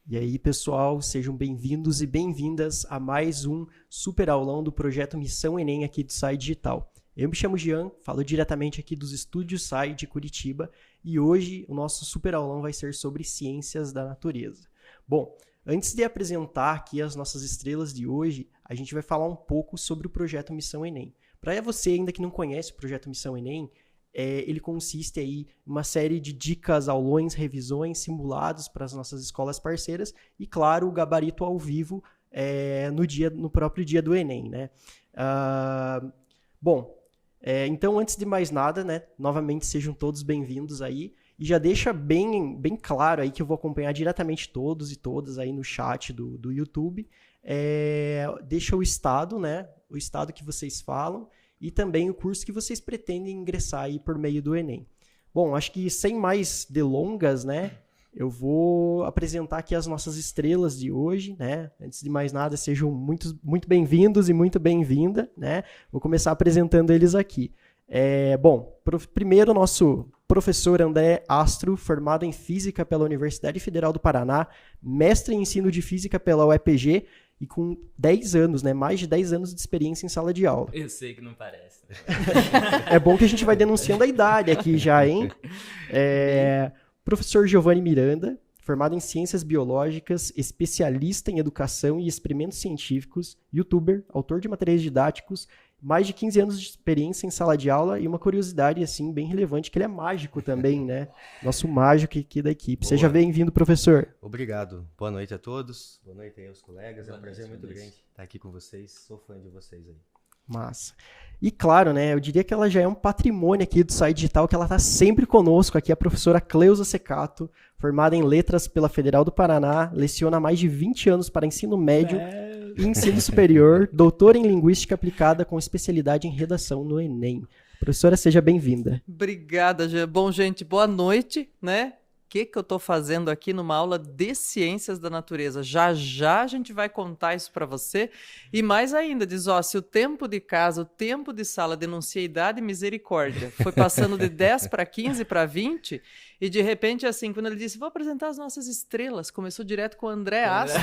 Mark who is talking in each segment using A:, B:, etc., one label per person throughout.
A: E aí, pessoal, sejam bem-vindos e bem-vindas a mais um super aulão do projeto Missão Enem aqui do SAI Digital. Eu me chamo Jean, falo diretamente aqui dos estúdios SAI de Curitiba e hoje o nosso super aulão vai ser sobre ciências da natureza. Bom, antes de apresentar aqui as nossas estrelas de hoje, a gente vai falar um pouco sobre o projeto Missão Enem. Para você ainda que não conhece o projeto Missão Enem, ele consiste aí em uma série de dicas, aulões, revisões, simulados para as nossas escolas parceiras e, claro, o gabarito ao vivo no próprio dia do Enem, né? Então, antes de mais nada, né, novamente sejam todos bem-vindos aí e já deixa bem claro aí que eu vou acompanhar diretamente todos e todas aí no chat do YouTube. Deixa o estado, né, o estado que vocês falam e também o curso que vocês pretendem ingressar aí por meio do Enem. Bom, acho que sem mais delongas, né, eu vou apresentar aqui as nossas estrelas de hoje, né? Antes de mais nada, sejam muito bem-vindos e muito bem-vinda, né? Vou começar apresentando eles aqui. Primeiro, nosso professor André Astro, formado em Física pela Universidade Federal do Paraná, mestre em Ensino de Física pela UEPG e com 10 anos, né? Mais de 10 anos de experiência em sala de aula.
B: Eu sei que não parece.
A: É bom que a gente vai denunciando a idade aqui já, hein? Professor Giovanni Miranda, formado em Ciências Biológicas, especialista em Educação e Experimentos Científicos, youtuber, autor de materiais didáticos, mais de 15 anos de experiência em sala de aula e uma curiosidade, assim, bem relevante, que ele é mágico também, né? Nosso mágico aqui da equipe.
C: Boa.
A: Seja bem-vindo, professor.
C: Obrigado. Boa noite a todos. Boa noite aí aos colegas.
B: Boa
C: É um prazer
B: noite,
C: muito grande estar aqui com vocês. Sou fã de vocês aí.
A: Massa. E claro, né, eu diria que ela já é um patrimônio aqui do SAI Digital, que ela está sempre conosco aqui, a professora Cleusa Secato, formada em Letras pela Federal do Paraná, leciona há mais de 20 anos para ensino médio e ensino superior, doutora em Linguística Aplicada com especialidade em redação no Enem. Professora, seja bem-vinda.
D: Obrigada, Jean. Bom, gente, boa noite, né? O que eu estou fazendo aqui numa aula de Ciências da Natureza? Já já a gente vai contar isso para você. E mais ainda, diz, se o tempo de casa, o tempo de sala denuncia a idade, misericórdia. Foi passando de 10 para 15 para 20 e de repente, assim, quando ele disse, vou apresentar as nossas estrelas, começou direto com o André Astro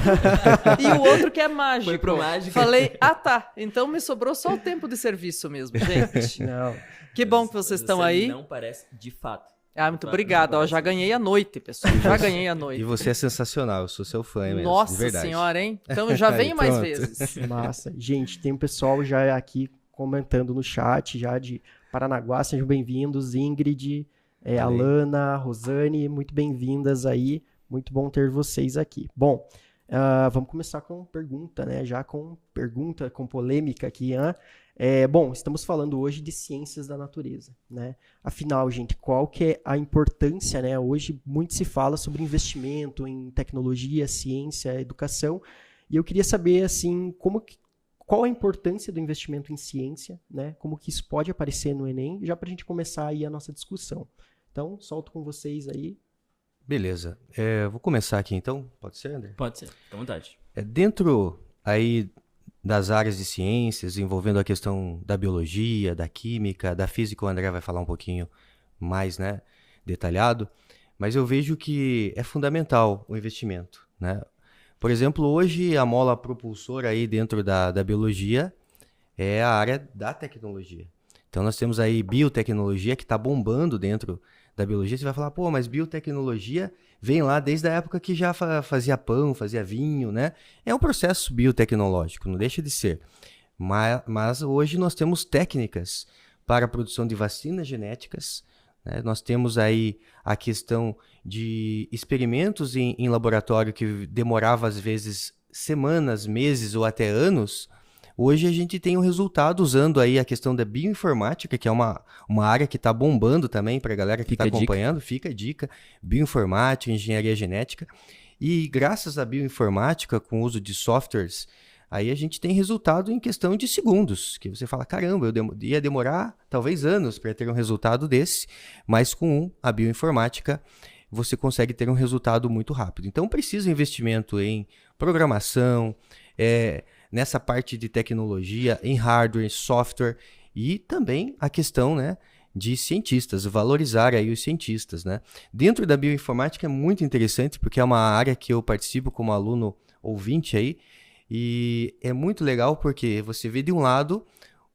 D: e o outro que é mágico.
B: Foi pro mágico.
D: Falei, tá, então me sobrou só o tempo de serviço mesmo, gente.
A: Não.
D: Que bom que vocês estão aí.
B: Não parece de fato.
D: Muito obrigado. Já ganhei a noite, pessoal. Já ganhei a noite.
C: E você é sensacional. Eu sou seu fã mesmo.
D: Nossa
C: de verdade.
D: Senhora, hein? Então já venho mais
C: Pronto.
D: vezes.
A: Massa. Gente, tem um pessoal já aqui comentando no chat, já de Paranaguá, sejam bem-vindos. Ingrid, Alana, Rosane, muito bem-vindas aí. Muito bom ter vocês aqui. Bom, vamos começar com pergunta, né? Já com pergunta, com polêmica aqui, estamos falando hoje de ciências da natureza, né? Afinal, gente, qual que é a importância, né? Hoje muito se fala sobre investimento em tecnologia, ciência, educação, e eu queria saber, assim, qual a importância do investimento em ciência, né? Como que isso pode aparecer no Enem, já para a gente começar aí a nossa discussão. Então, solto com vocês aí.
C: Beleza. Vou começar aqui então. Pode ser, André?
B: Pode ser, fica à vontade.
C: Dentro aí das áreas de ciências, envolvendo a questão da biologia, da química, da física, o André vai falar um pouquinho mais, né, detalhado, mas eu vejo que é fundamental o investimento, né? Por exemplo, hoje a mola propulsora aí dentro da biologia é a área da tecnologia. Então nós temos aí biotecnologia que está bombando dentro da biologia. Você vai falar, mas biotecnologia vem lá desde a época que já fazia pão, fazia vinho, né? É um processo biotecnológico, não deixa de ser. Mas hoje nós temos técnicas para a produção de vacinas genéticas, né? Nós temos aí a questão de experimentos em laboratório que demorava às vezes semanas, meses ou até anos. Hoje a gente tem um resultado usando aí a questão da bioinformática, que é uma área que está bombando também para a galera que está acompanhando. Fica a dica, bioinformática, engenharia genética. E graças à bioinformática, com o uso de softwares, aí a gente tem resultado em questão de segundos, que você fala, caramba, ia demorar talvez anos para ter um resultado desse, mas com a bioinformática você consegue ter um resultado muito rápido. Então precisa investimento em programação, nessa parte de tecnologia, em hardware, em software e também a questão, né, de cientistas, valorizar aí os cientistas, né? Dentro da bioinformática é muito interessante, porque é uma área que eu participo como aluno ouvinte aí, e é muito legal porque você vê de um lado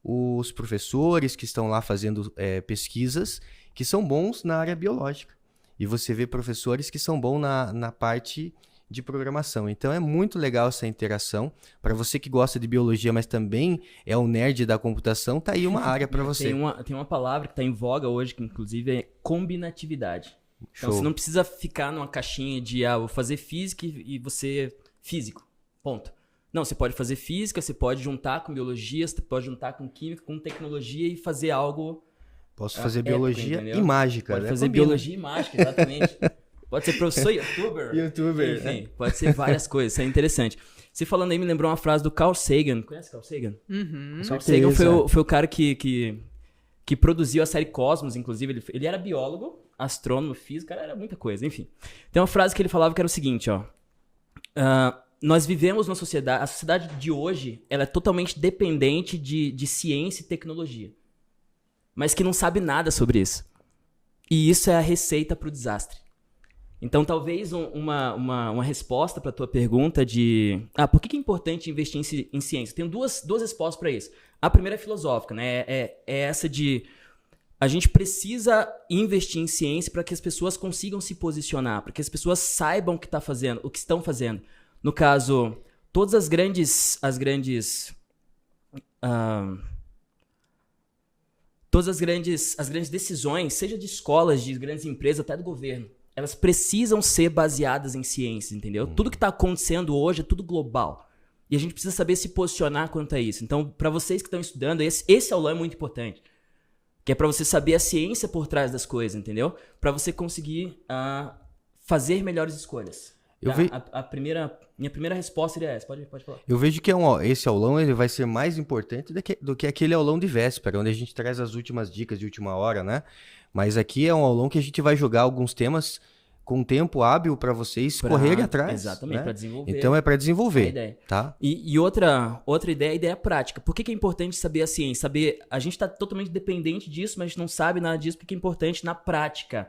C: os professores que estão lá fazendo pesquisas que são bons na área biológica, e você vê professores que são bons na parte de programação. Então é muito legal essa interação. Para você que gosta de biologia, mas também é um nerd da computação, tá aí uma área para você.
B: Tem uma palavra que está em voga hoje, que inclusive é combinatividade. Então
C: Show.
B: você não precisa ficar numa caixinha de vou fazer física e você físico. Ponto. Não, você pode fazer física, você pode juntar com biologia, você pode juntar com química, com tecnologia e fazer algo.
C: Posso fazer
B: épico,
C: biologia
B: entendeu?
C: e mágica,
B: Pode
C: né?
B: fazer
C: Combina.
B: biologia e mágica, exatamente. Pode ser professor youtuber. Enfim, pode ser várias coisas. Isso é interessante. Você falando aí me lembrou uma frase do Carl Sagan. Conhece Carl Sagan?
D: Uhum.
B: Carl Sagan foi o cara que produziu a série Cosmos, inclusive. Ele era biólogo, astrônomo, físico, cara, era muita coisa, enfim. Tem uma frase que ele falava que era o seguinte, ó. Nós vivemos numa sociedade... A sociedade de hoje, ela é totalmente dependente de ciência e tecnologia. Mas que não sabe nada sobre isso. E isso é a receita para o desastre. Então, talvez uma resposta para a tua pergunta de... por que é importante investir em ciência? Tenho duas respostas para isso. A primeira é filosófica, né? É essa de... A gente precisa investir em ciência para que as pessoas consigam se posicionar, para que as pessoas saibam o que estão fazendo. No caso, todas as grandes decisões, seja de escolas, de grandes empresas, até do governo, elas precisam ser baseadas em ciência, entendeu? Tudo que está acontecendo hoje é tudo global. E a gente precisa saber se posicionar quanto a isso. Então, para vocês que estão estudando, esse aulão é muito importante. Que é para você saber a ciência por trás das coisas, entendeu? Para você conseguir fazer melhores escolhas. Minha primeira resposta seria essa. Pode falar.
C: Eu vejo que esse aulão ele vai ser mais importante do que aquele aulão de véspera, onde a gente traz as últimas dicas de última hora, né? Mas aqui é um aulão que a gente vai jogar alguns temas com tempo hábil para vocês correrem atrás.
B: Exatamente,
C: né?
B: para desenvolver.
C: Então é para desenvolver,
B: a ideia.
C: tá?
B: E outra ideia é a ideia prática. Por que é importante saber a ciência? A gente está totalmente dependente disso, mas a gente não sabe nada disso porque é importante na prática.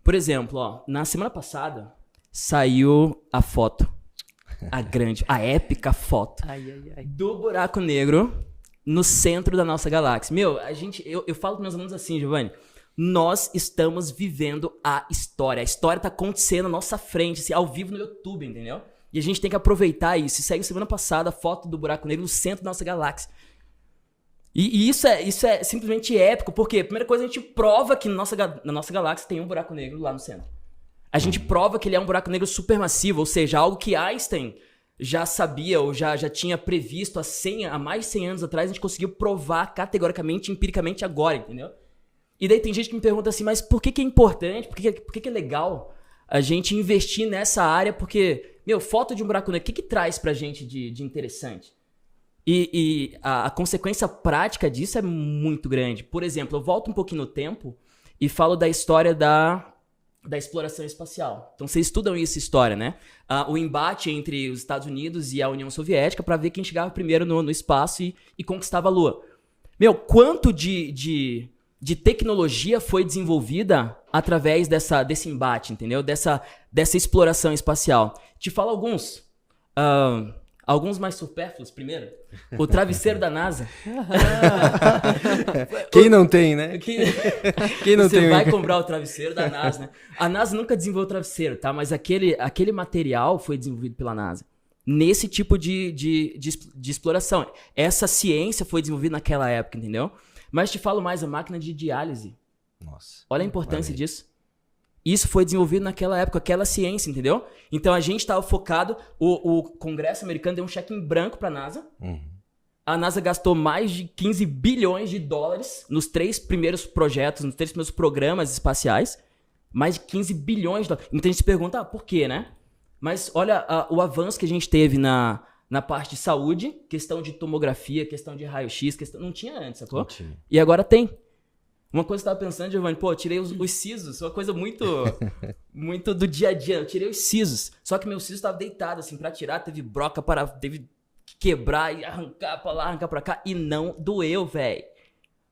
B: Por exemplo, na semana passada saiu a foto. A épica foto do buraco negro no centro da nossa galáxia. Eu falo para meus alunos assim, Giovanni, nós estamos vivendo a história. A história está acontecendo à nossa frente, assim, ao vivo no YouTube, entendeu? E a gente tem que aproveitar isso. E saiu semana passada a foto do buraco negro no centro da nossa galáxia. E isso é simplesmente épico, porque, primeira coisa, a gente prova que na nossa galáxia tem um buraco negro lá no centro. A gente prova que ele é um buraco negro supermassivo, ou seja, algo que Einstein já sabia ou já tinha previsto há mais de 100 anos atrás, a gente conseguiu provar categoricamente, empiricamente agora, entendeu? E daí tem gente que me pergunta assim, mas por que é importante, por que é legal a gente investir nessa área? Porque, foto de um buraco negro, o que traz pra gente de interessante? E a consequência prática disso é muito grande. Por exemplo, eu volto um pouquinho no tempo e falo da história da exploração espacial. Então, vocês estudam essa história, né? O embate entre os Estados Unidos e a União Soviética para ver quem chegava primeiro no espaço e conquistava a Lua. Quanto de tecnologia foi desenvolvida através desse embate, entendeu? Dessa exploração espacial. Te falo alguns. Alguns mais supérfluos primeiro. O travesseiro da NASA.
C: Quem não tem, né?
B: Quem não tem? Você vai comprar o travesseiro da NASA, né? A NASA nunca desenvolveu o travesseiro, tá? Mas aquele material foi desenvolvido pela NASA. Nesse tipo de exploração. Essa ciência foi desenvolvida naquela época, entendeu? Mas te falo mais, a máquina de diálise.
C: Nossa.
B: Olha a importância disso. Isso foi desenvolvido naquela época, aquela ciência, entendeu? Então a gente estava focado, o Congresso americano deu um cheque em branco para a NASA. A NASA gastou mais de 15 bilhões de dólares nos 3 primeiros projetos, nos 3 primeiros programas espaciais. Mais de 15 bilhões de dólares. Muita gente se pergunta, por quê, né? Mas olha o avanço que a gente teve na parte de saúde, questão de tomografia, questão de raio-x, não tinha antes, sacou?
C: Não tinha.
B: E agora tem. Uma coisa que eu tava pensando, Giovanni, tirei os sisos, uma coisa muito do dia a dia, eu tirei os sisos, só que meu siso tava deitado, assim, pra tirar, teve broca, teve que quebrar e arrancar pra lá, arrancar pra cá, e não doeu, velho.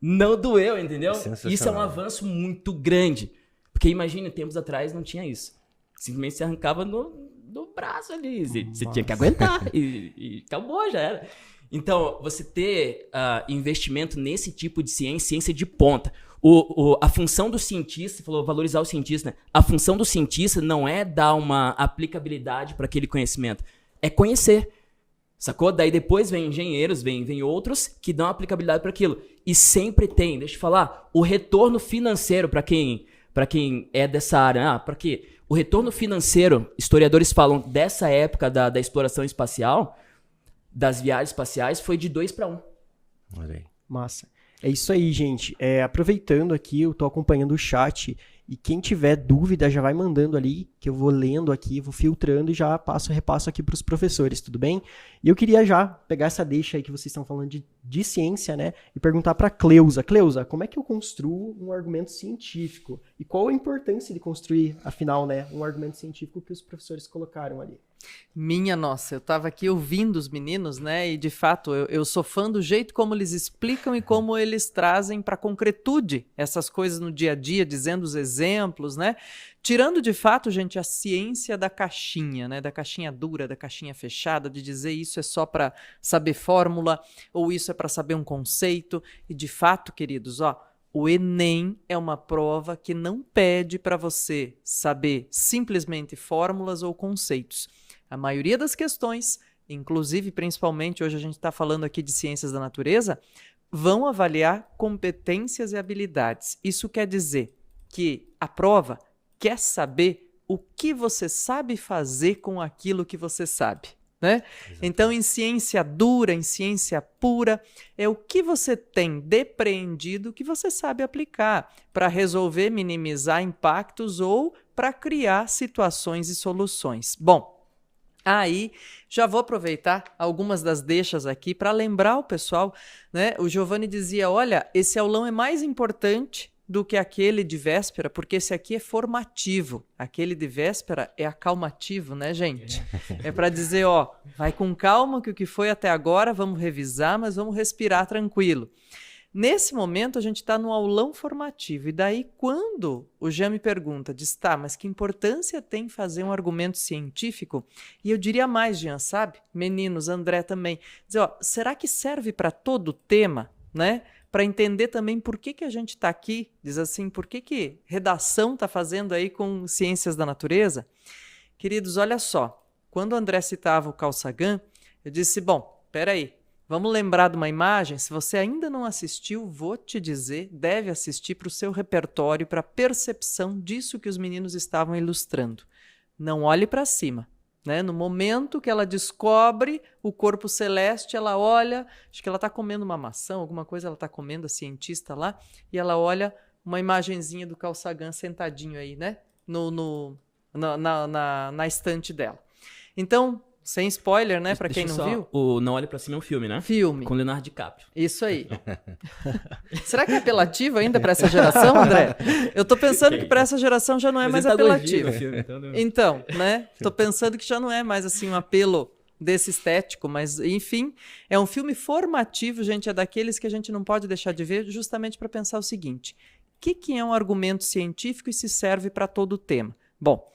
B: Não doeu, entendeu?
C: Sensacional.
B: Isso é um avanço muito grande. Porque imagina, tempos atrás não tinha isso. Simplesmente se arrancava no braço ali. Você tinha que aguentar. E acabou, já era. Então, você ter investimento nesse tipo de ciência de ponta. A função do cientista, você falou valorizar o cientista, né? A função do cientista não é dar uma aplicabilidade para aquele conhecimento. É conhecer. Sacou? Daí depois vem engenheiros, vem outros que dão aplicabilidade para aquilo. E sempre tem, deixa eu falar, o retorno financeiro para quem é dessa área. Para quê? O retorno financeiro, historiadores falam dessa época da exploração espacial, das viagens espaciais, foi de 2 para 1.
C: Olha aí.
A: Massa. É isso aí, gente. Aproveitando aqui, eu tô acompanhando o chat e quem tiver dúvida já vai mandando ali, que eu vou lendo aqui, vou filtrando e já repasso aqui para os professores, tudo bem? E eu queria já pegar essa deixa aí que vocês estão falando de ciência, né? E perguntar para Cleusa. Cleusa, como é que eu construo um argumento científico? E qual a importância de construir, afinal, né, um argumento científico que os professores colocaram ali?
D: Minha nossa, eu estava aqui ouvindo os meninos, né? E de fato, eu sou fã do jeito como eles explicam e como eles trazem para concretude essas coisas no dia a dia, dizendo os exemplos, né? Tirando de fato, gente, a ciência da caixinha, né? Da caixinha dura, da caixinha fechada, de dizer isso é só para saber fórmula ou isso é para saber um conceito. E de fato, queridos, o Enem é uma prova que não pede para você saber simplesmente fórmulas ou conceitos. A maioria das questões, inclusive, principalmente, hoje a gente está falando aqui de ciências da natureza, vão avaliar competências e habilidades. Isso quer dizer que a prova quer saber o que você sabe fazer com aquilo que você sabe, né? Então, em ciência dura, em ciência pura, é o que você tem depreendido que você sabe aplicar para resolver, minimizar impactos ou para criar situações e soluções. Bom, aí já vou aproveitar algumas das deixas aqui para lembrar o pessoal, né? O Giovanni dizia, olha, esse aulão é mais importante do que aquele de véspera, porque esse aqui é formativo. Aquele de véspera é acalmativo, né, gente? É para dizer, vai com calma que o que foi até agora, vamos revisar, mas vamos respirar tranquilo. Nesse momento, a gente está no aulão formativo. E daí, quando o Jean me pergunta, diz, tá, mas que importância tem fazer um argumento científico? E eu diria mais, Jean, sabe? Meninos, André também. Dizer, será que serve para todo tema, né? Para entender também por que a gente está aqui, diz assim, por que redação está fazendo aí com ciências da natureza? Queridos, olha só, quando o André citava o Carl Sagan, eu disse, bom, peraí, vamos lembrar de uma imagem? Se você ainda não assistiu, vou te dizer, deve assistir para o seu repertório, para a percepção disso que os meninos estavam ilustrando. Não olhe para cima. Né? No momento que ela descobre o corpo celeste, ela olha, acho que ela está comendo uma maçã, alguma coisa ela está comendo, a cientista lá, e ela olha uma imagenzinha do Carl Sagan sentadinho aí, né? Na estante dela. Então, sem spoiler, né? Para quem não viu.
B: O Não Olhe Pra Cima é um filme, né?
D: Filme.
B: Com Leonardo DiCaprio.
D: Isso aí. Será que é apelativo ainda para essa geração, André? Eu tô pensando que para essa geração já não é mais apelativo.
B: Filme,
D: então, né? Tô pensando que já não é mais assim um apelo desse estético, mas enfim, é um filme formativo, gente, é daqueles que a gente não pode deixar de ver justamente para pensar o seguinte: o que é um argumento científico e se serve para todo o tema? Bom,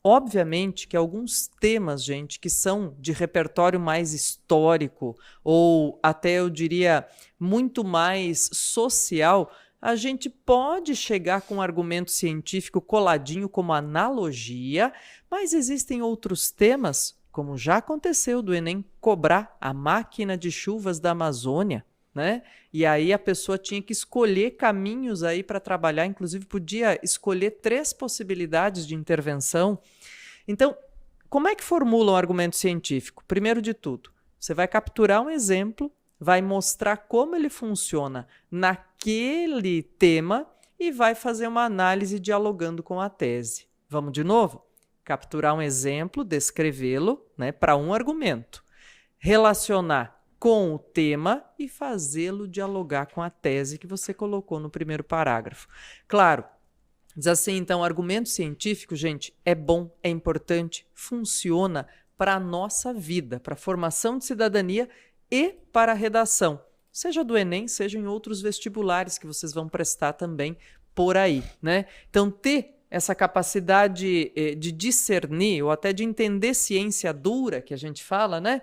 D: obviamente que alguns temas, gente, que são de repertório mais histórico ou até eu diria muito mais social, a gente pode chegar com um argumento científico coladinho como analogia, mas existem outros temas, como já aconteceu do Enem cobrar a máquina de chuvas da Amazônia, né? E aí a pessoa tinha que escolher caminhos aí para trabalhar, inclusive podia escolher 3 possibilidades de intervenção. Então, como é que formula um argumento científico? Primeiro de tudo, você vai capturar um exemplo, vai mostrar como ele funciona naquele tema e vai fazer uma análise dialogando com a tese. Vamos de novo? Capturar um exemplo, descrevê-lo, né, para um argumento, relacionar com o tema e fazê-lo dialogar com a tese que você colocou no primeiro parágrafo. Claro, diz assim, então, argumento científico, gente, é bom, é importante, funciona para a nossa vida, para a formação de cidadania e para a redação. seja do Enem, seja em outros vestibulares que vocês vão prestar também por aí, né? Então, ter essa capacidade de discernir ou até de entender ciência dura, que a gente fala, né?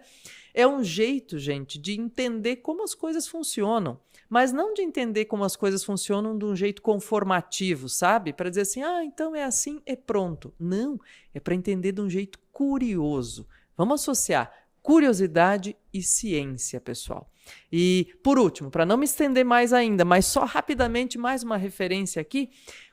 D: É um jeito, gente, de entender como as coisas funcionam, mas não de entender como as coisas funcionam de um jeito conformativo, sabe? Para dizer assim, então é assim, é pronto. Não, é para entender de um jeito curioso. Vamos associar curiosidade e ciência, pessoal. E, por último, para não me estender mais ainda, mas só rapidamente mais uma referência aqui,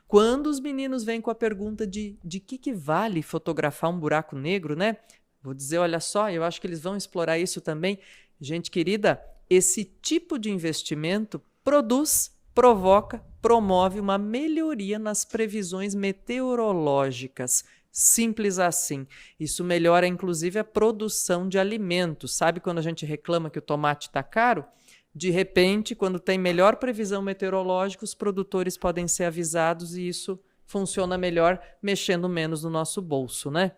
D: quando os meninos vêm com a pergunta de que vale fotografar um buraco negro, né? Vou dizer, olha só, eu acho que eles vão explorar isso também. Gente querida, esse tipo de investimento produz, provoca, promove uma melhoria nas previsões meteorológicas. Simples assim. Isso melhora, inclusive, a produção de alimentos. Sabe quando a gente reclama que o tomate está caro? De repente, quando tem melhor previsão meteorológica, os produtores podem ser avisados e isso funciona melhor, mexendo menos no nosso bolso, né?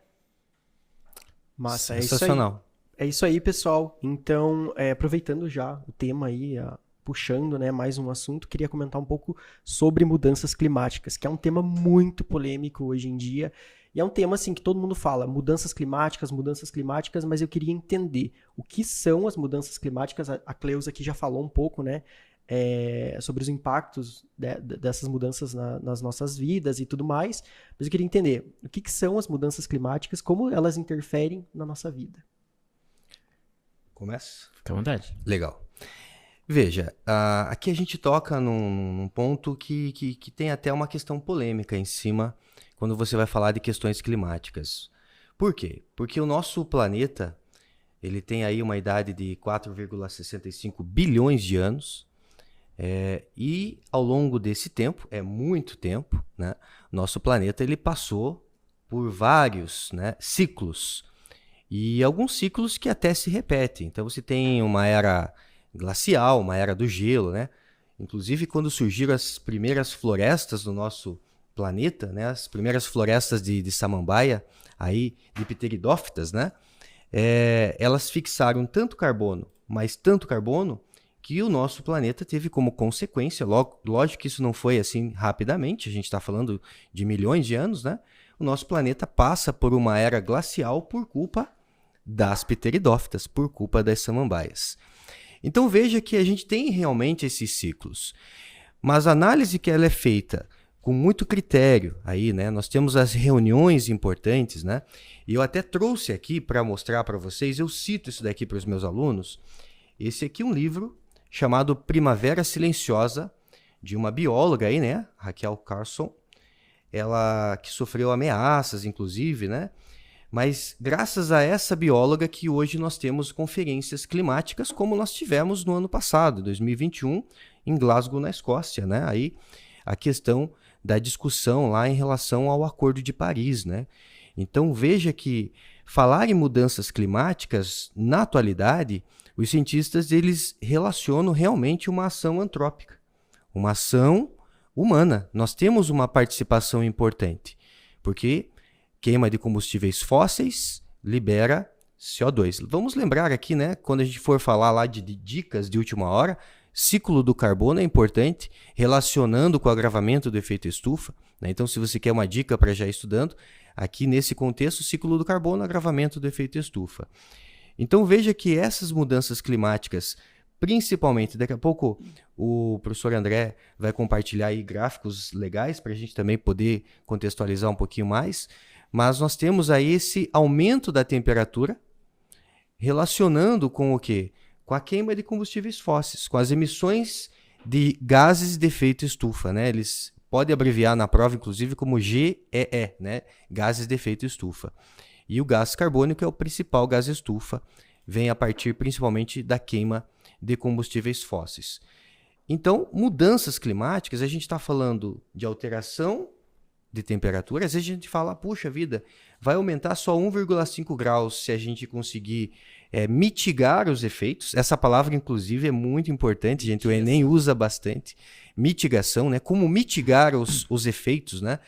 A: Massa,
C: sensacional.
A: É isso aí, pessoal. Então, aproveitando já o tema aí, puxando, né, mais um assunto, queria comentar um pouco sobre mudanças climáticas, que é um tema muito polêmico hoje em dia. E é um tema, assim, que todo mundo fala, mudanças climáticas, mas eu queria entender o que são as mudanças climáticas. A Cleusa aqui já falou um pouco, né, sobre os impactos dessas mudanças nas nossas vidas e tudo mais, mas eu queria entender o que são as mudanças climáticas, como elas interferem na nossa vida.
C: Começa?
B: Fica à vontade.
C: Legal. Veja, aqui a gente toca num ponto que tem até uma questão polêmica em cima quando você vai falar de questões climáticas. Por quê? Porque o nosso planeta, ele tem aí uma idade de 4,65 bilhões de anos, e ao longo desse tempo, é muito tempo, né, nosso planeta ele passou por vários, né, ciclos, e alguns ciclos que até se repetem. Então você tem uma era glacial, uma era do gelo, né? Inclusive quando surgiram as primeiras florestas do nosso planeta, né? As primeiras florestas de samambaia, aí de pteridófitas, né? Elas fixaram tanto carbono, mas tanto carbono, que o nosso planeta teve como consequência, lógico que isso não foi assim rapidamente, a gente está falando de milhões de anos, né? O nosso planeta passa por uma era glacial por culpa das pteridófitas, por culpa das samambaias. Então veja que a gente tem realmente esses ciclos, mas a análise que ela é feita com muito critério, aí, né? Nós temos as reuniões importantes, né? E eu até trouxe aqui para mostrar para vocês, eu cito isso daqui para os meus alunos, esse aqui é um livro chamado Primavera Silenciosa, de uma bióloga aí, né? Raquel Carson, ela que sofreu ameaças, inclusive, né? Mas graças a essa bióloga que hoje nós temos conferências climáticas como nós tivemos no ano passado, 2021, em Glasgow, na Escócia, né? Aí a questão da discussão lá em relação ao Acordo de Paris, né? Então veja que falar em mudanças climáticas, na atualidade, os cientistas eles relacionam realmente uma ação antrópica, uma ação humana. Nós temos uma participação importante, porque queima de combustíveis fósseis libera CO2. Vamos lembrar aqui, né, quando a gente for falar lá de dicas de última hora, ciclo do carbono é importante, relacionando com o agravamento do efeito estufa, né? Então, se você quer uma dica para já ir estudando, aqui nesse contexto, ciclo do carbono, agravamento do efeito estufa. Então, veja que essas mudanças climáticas, principalmente, daqui a pouco o professor André vai compartilhar aí gráficos legais para a gente também poder contextualizar um pouquinho mais, mas nós temos aí esse aumento da temperatura relacionando com o quê? Com a queima de combustíveis fósseis, com as emissões de gases de efeito estufa, né? Eles podem abreviar na prova, inclusive, como GEE, né? Gases de efeito estufa. E o gás carbônico é o principal gás estufa, vem a partir principalmente da queima de combustíveis fósseis. Então, mudanças climáticas, a gente está falando de alteração de temperatura. Às vezes a gente fala, puxa vida, vai aumentar só 1,5 graus se a gente conseguir mitigar os efeitos. Essa palavra, inclusive, é muito importante, gente, o Enem usa bastante. Mitigação, né? Como mitigar os efeitos, né?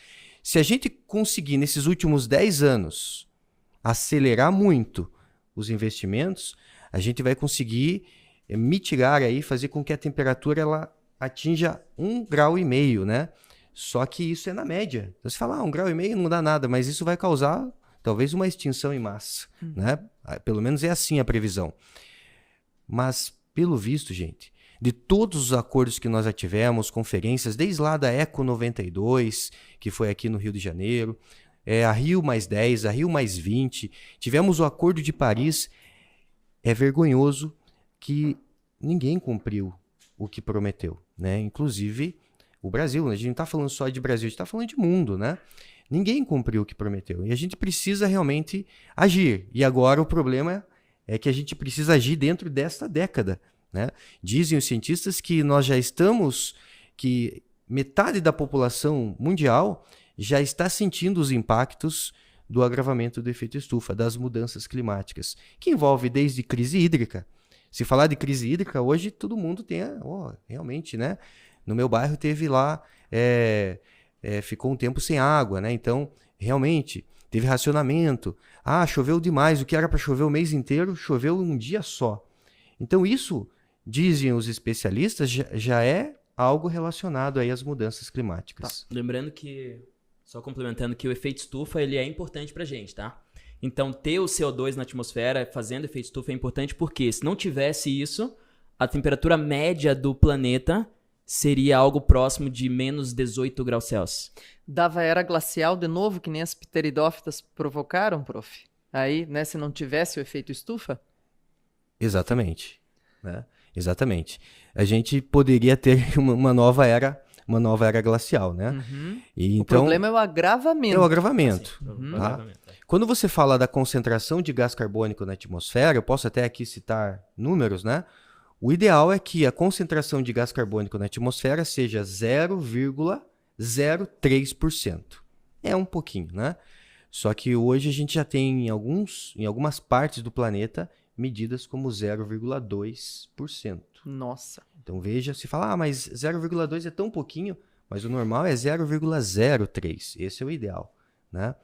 C: Se a gente conseguir, nesses últimos 10 anos, acelerar muito os investimentos, a gente vai conseguir mitigar aí, fazer com que a temperatura ela atinja 1,5 grau, né? Só que isso é na média. Então, você fala, 1,5 grau não dá nada, mas isso vai causar talvez uma extinção em massa, né? Pelo menos é assim a previsão. Mas, pelo visto, gente, de todos os acordos que nós já tivemos, conferências, desde lá da Eco 92, que foi aqui no Rio de Janeiro, a Rio +10, a Rio +20, tivemos o Acordo de Paris. É vergonhoso que ninguém cumpriu o que prometeu, né? Inclusive o Brasil, né? A gente não está falando só de Brasil, a gente está falando de mundo, né? Ninguém cumpriu o que prometeu. E a gente precisa realmente agir. E agora o problema é que a gente precisa agir dentro desta década, né? Dizem os cientistas que nós já estamos, que metade da população mundial já está sentindo os impactos do agravamento do efeito estufa, das mudanças climáticas, que envolve desde crise hídrica. Se falar de crise hídrica, hoje todo mundo tem, realmente, né? No meu bairro teve lá, ficou um tempo sem água, né? Então, realmente, teve racionamento. Choveu demais, o que era para chover o mês inteiro, choveu um dia só. Então, isso, dizem os especialistas, já é algo relacionado aí às mudanças climáticas.
B: Tá. Lembrando que, só complementando, que o efeito estufa ele é importante pra gente, tá? Então, ter o CO2 na atmosfera fazendo efeito estufa é importante porque, se não tivesse isso, a temperatura média do planeta seria algo próximo de menos 18 graus Celsius.
D: Dava era glacial de novo, que nem as pteridófitas provocaram, prof? Aí, né, se não tivesse o efeito estufa?
C: Exatamente, né? Exatamente. A gente poderia ter uma nova era glacial, né? E,
D: o
C: então,
D: problema é o agravamento.
C: É o agravamento.
B: Assim,
C: Tá? Quando você fala da concentração de gás carbônico na atmosfera, eu posso até aqui citar números, né? O ideal é que a concentração de gás carbônico na atmosfera seja 0,03%. É um pouquinho, né? Só que hoje a gente já tem em algumas partes do planeta medidas como 0,2%.
D: Nossa.
C: Então veja, se fala, mas 0,2 é tão pouquinho, mas o normal é 0,03. Esse é o ideal, né?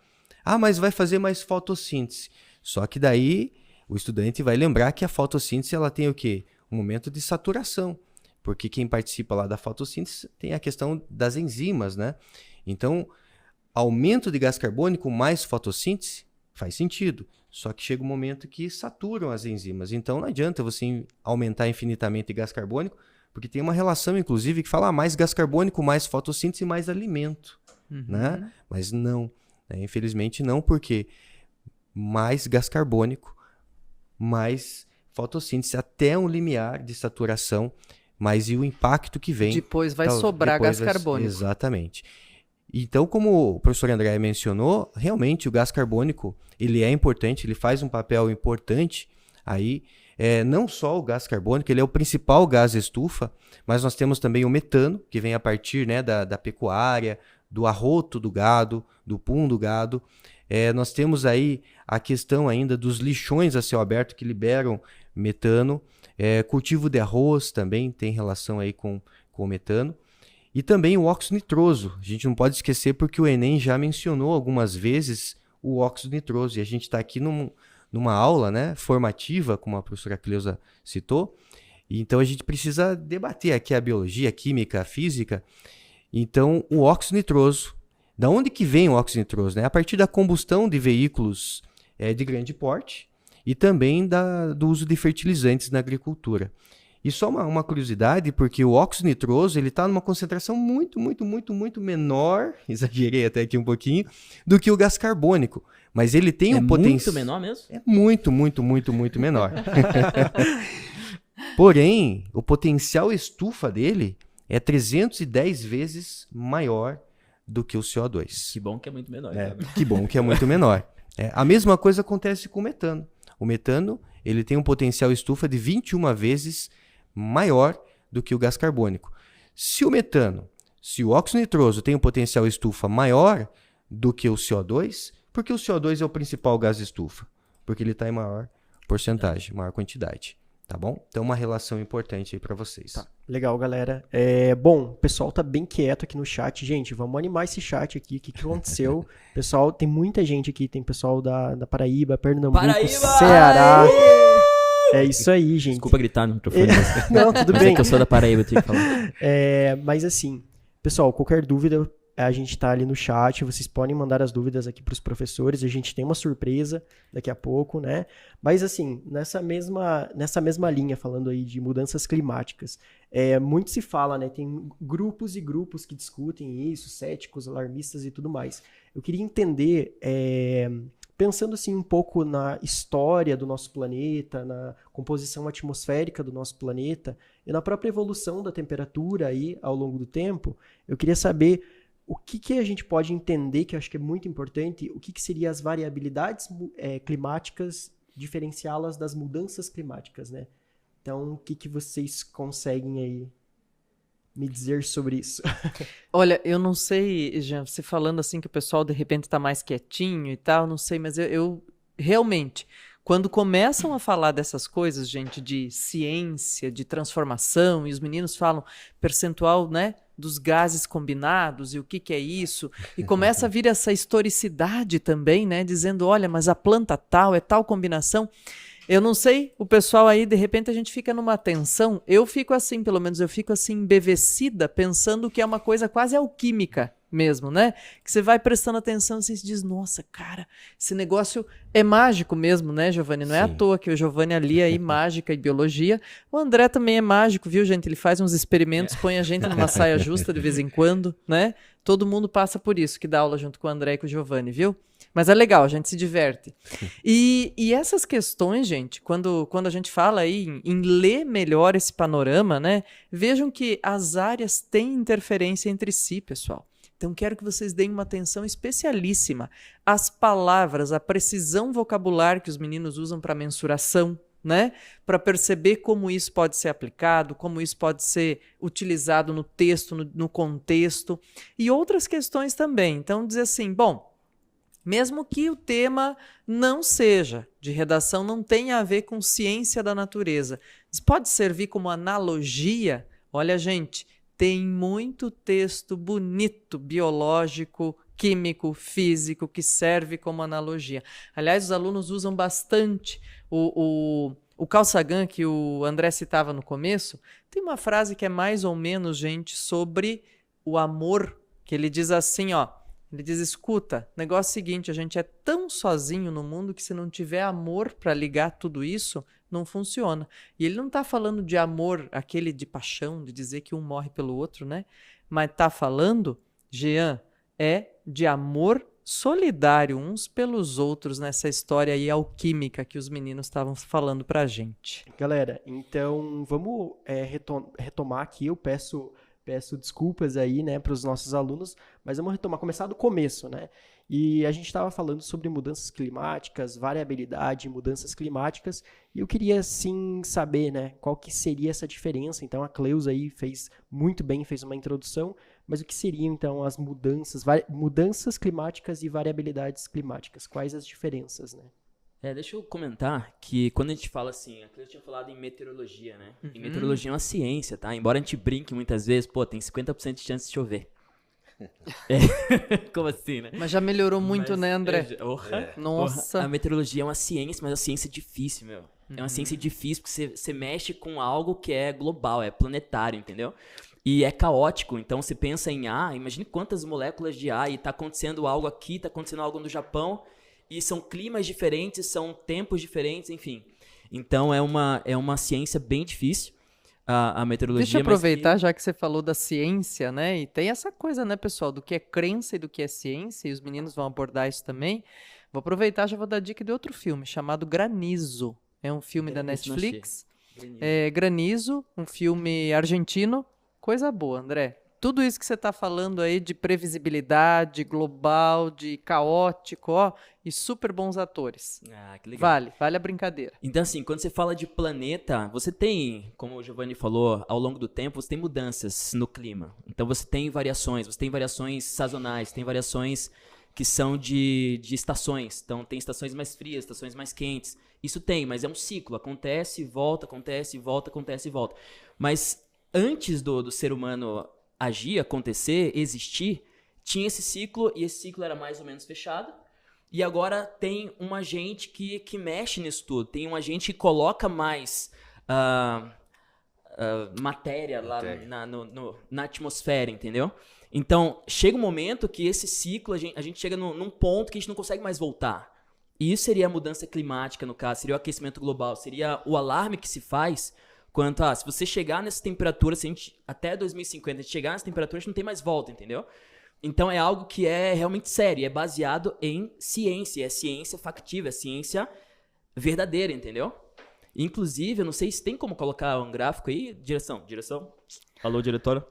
C: Mas vai fazer mais fotossíntese. Só que daí o estudante vai lembrar que a fotossíntese ela tem o quê? Um momento de saturação, porque quem participa lá da fotossíntese tem a questão das enzimas, né? Então, aumento de gás carbônico mais fotossíntese faz sentido, só que chega um momento que saturam as enzimas. Então, não adianta você aumentar infinitamente gás carbônico, porque tem uma relação, inclusive, que fala mais gás carbônico, mais fotossíntese, mais alimento, né? Mas não, né? Infelizmente não, porque mais gás carbônico, mais fotossíntese até um limiar de saturação, mas e o impacto que vem...
D: Depois vai sobrar gás carbônico.
C: Exatamente. Então, como o professor André mencionou, realmente o gás carbônico ele é importante, ele faz um papel importante aí. Não só o gás carbônico, ele é o principal gás estufa, mas nós temos também o metano, que vem a partir, né, da pecuária, do arroto do gado, do pum do gado. Nós temos aí a questão ainda dos lixões a céu aberto que liberam metano. Cultivo de arroz também tem relação aí com o metano. E também o óxido nitroso. A gente não pode esquecer porque o Enem já mencionou algumas vezes o óxido nitroso. E a gente está aqui numa aula, né, formativa, como a professora Cleusa citou. E então a gente precisa debater aqui a biologia, a química, a física. Então o óxido nitroso, da onde que vem o óxido nitroso? Né? A partir da combustão de veículos de grande porte e também do uso de fertilizantes na agricultura. E só uma curiosidade, porque o óxido nitroso está numa concentração muito, muito, muito, muito menor, exagerei até aqui um pouquinho, do que o gás carbônico. Mas ele tem um potencial...
B: É muito menor mesmo?
C: É muito, muito, muito, muito menor. Porém, o potencial estufa dele é 310 vezes maior do que o CO2.
B: Que bom que é muito menor.
C: Que bom que é muito menor. A mesma coisa acontece com o metano. O metano ele tem um potencial estufa de 21 vezes maior do que o gás carbônico. Se o óxido nitroso tem um potencial estufa maior do que o CO2, porque o CO2 é o principal gás estufa? Porque ele está em maior porcentagem, maior quantidade. Tá bom? Então, uma relação importante aí para vocês.
A: Tá. Legal, galera. Bom, o pessoal tá bem quieto aqui no chat. Gente, vamos animar esse chat aqui. O que aconteceu? Pessoal, tem muita gente aqui. Tem pessoal da Paraíba, Pernambuco, Ceará. É isso aí, gente.
B: Desculpa gritar no microfone.
A: Não, tudo
B: Mas
A: bem.
B: é que eu sou da Paraíba, eu tenho que falar.
A: Mas assim, pessoal, qualquer dúvida, a gente tá ali no chat, vocês podem mandar as dúvidas aqui pros professores, a gente tem uma surpresa daqui a pouco, né? Mas assim, nessa mesma linha, falando aí de mudanças climáticas, muito se fala, né? Tem grupos e grupos que discutem isso, céticos, alarmistas e tudo mais. Eu queria entender, pensando assim um pouco na história do nosso planeta, na composição atmosférica do nosso planeta e na própria evolução da temperatura aí ao longo do tempo, eu queria saber o que a gente pode entender, que eu acho que é muito importante, o que seriam as variabilidades climáticas, diferenciá-las das mudanças climáticas, né? Então, o que vocês conseguem aí me dizer sobre isso?
D: Olha, eu não sei, Jean, você falando assim que o pessoal de repente tá mais quietinho e tal, não sei, mas eu realmente, quando começam a falar dessas coisas, gente, de ciência, de transformação, e os meninos falam percentual, né, dos gases combinados e o que é isso, e começa a vir essa historicidade também, né, dizendo, olha, mas a planta tal, é tal combinação. Eu não sei, o pessoal aí, de repente a gente fica numa tensão, eu fico assim, pelo menos eu fico assim, embevecida, pensando que é uma coisa quase alquímica mesmo, né? Que você vai prestando atenção e você diz, nossa, cara, esse negócio é mágico mesmo, né, Giovanni? Não é à toa que o Giovanni ali aí, mágica e biologia. O André também é mágico, viu, gente? Ele faz uns experimentos, põe a gente numa saia justa de vez em quando, né? Todo mundo passa por isso, que dá aula junto com o André e com o Giovanni, viu? Mas é legal, a gente se diverte. E essas questões, gente, quando a gente fala aí em ler melhor esse panorama, né? Vejam que as áreas têm interferência entre si, pessoal. Então, quero que vocês deem uma atenção especialíssima às palavras, à precisão vocabular que os meninos usam para mensuração, né? Para perceber como isso pode ser aplicado, como isso pode ser utilizado no texto, no contexto, e outras questões também. Então, dizer assim, bom, mesmo que o tema não seja de redação, não tenha a ver com ciência da natureza, isso pode servir como analogia. Olha, gente, tem muito texto bonito, biológico, químico, físico, que serve como analogia. Aliás, os alunos usam bastante o Carl Sagan, que o André citava no começo, tem uma frase que é mais ou menos, gente, sobre o amor, que ele diz assim, ó, ele diz, escuta, negócio é o seguinte, a gente é tão sozinho no mundo que se não tiver amor para ligar tudo isso, não funciona. E ele não está falando de amor, aquele de paixão, de dizer que um morre pelo outro, né? Mas está falando, Jean, de amor solidário uns pelos outros nessa história aí alquímica que os meninos estavam falando pra gente.
A: Galera, então vamos retomar aqui, eu peço desculpas aí, né, para os nossos alunos, mas vamos começar do começo, né? E a gente estava falando sobre mudanças climáticas, variabilidade, mudanças climáticas, e eu queria, sim, saber, né, qual que seria essa diferença. Então, a Cleusa aí fez muito bem, fez uma introdução, mas o que seriam, então, as mudanças climáticas e variabilidades climáticas? Quais as diferenças, né?
B: Deixa eu comentar que quando a gente fala assim, a Cleusa tinha falado em meteorologia, né? E meteorologia é uma ciência, tá? Embora a gente brinque muitas vezes, pô, tem 50% de chance de chover. Como assim, né?
D: Mas já melhorou muito, né, André? Nossa.
B: A meteorologia é uma ciência, mas é uma ciência difícil, meu. É uma ciência difícil porque você mexe com algo que é global, é planetário, entendeu? E é caótico, então você pensa em ar, imagine quantas moléculas de ar, e tá acontecendo algo aqui, tá acontecendo algo no Japão, e são climas diferentes, são tempos diferentes, enfim. Então é uma ciência bem difícil, a meteorologia.
D: Deixa eu aproveitar, já que você falou da ciência, né? E tem essa coisa, né, pessoal, do que é crença e do que é ciência, e os meninos vão abordar isso também. Vou aproveitar, já vou dar dica de outro filme, chamado Granizo. É um filme da Netflix. Granizo, um filme argentino. Coisa boa, André. Tudo isso que você está falando aí de previsibilidade global, de caótico, ó, e super bons atores.
B: Que legal.
D: Vale a brincadeira.
B: Então, assim, quando você fala de planeta, você tem, como o Giovanni falou, ao longo do tempo, você tem mudanças no clima. Então, você tem variações sazonais, tem variações que são de estações. Então, tem estações mais frias, estações mais quentes. Isso tem, mas é um ciclo. Acontece, volta, acontece, volta, acontece e volta. Mas antes do ser humano agir, acontecer, existir, tinha esse ciclo, e esse ciclo era mais ou menos fechado, e agora tem um agente que mexe nisso tudo. Tem um agente que coloca mais matéria lá na atmosfera, entendeu? Então, chega um momento que esse ciclo, a gente chega num ponto que a gente não consegue mais voltar. E isso seria a mudança climática, no caso, seria o aquecimento global, seria o alarme que se faz quanto a, se você chegar nessa temperatura, se a gente, até 2050, a gente chegar nessa temperatura, a gente não tem mais volta, entendeu? Então é algo que é realmente sério, é baseado em ciência, é ciência factível, é ciência verdadeira, entendeu? Inclusive, eu não sei se tem como colocar um gráfico aí, direção, alô, diretora?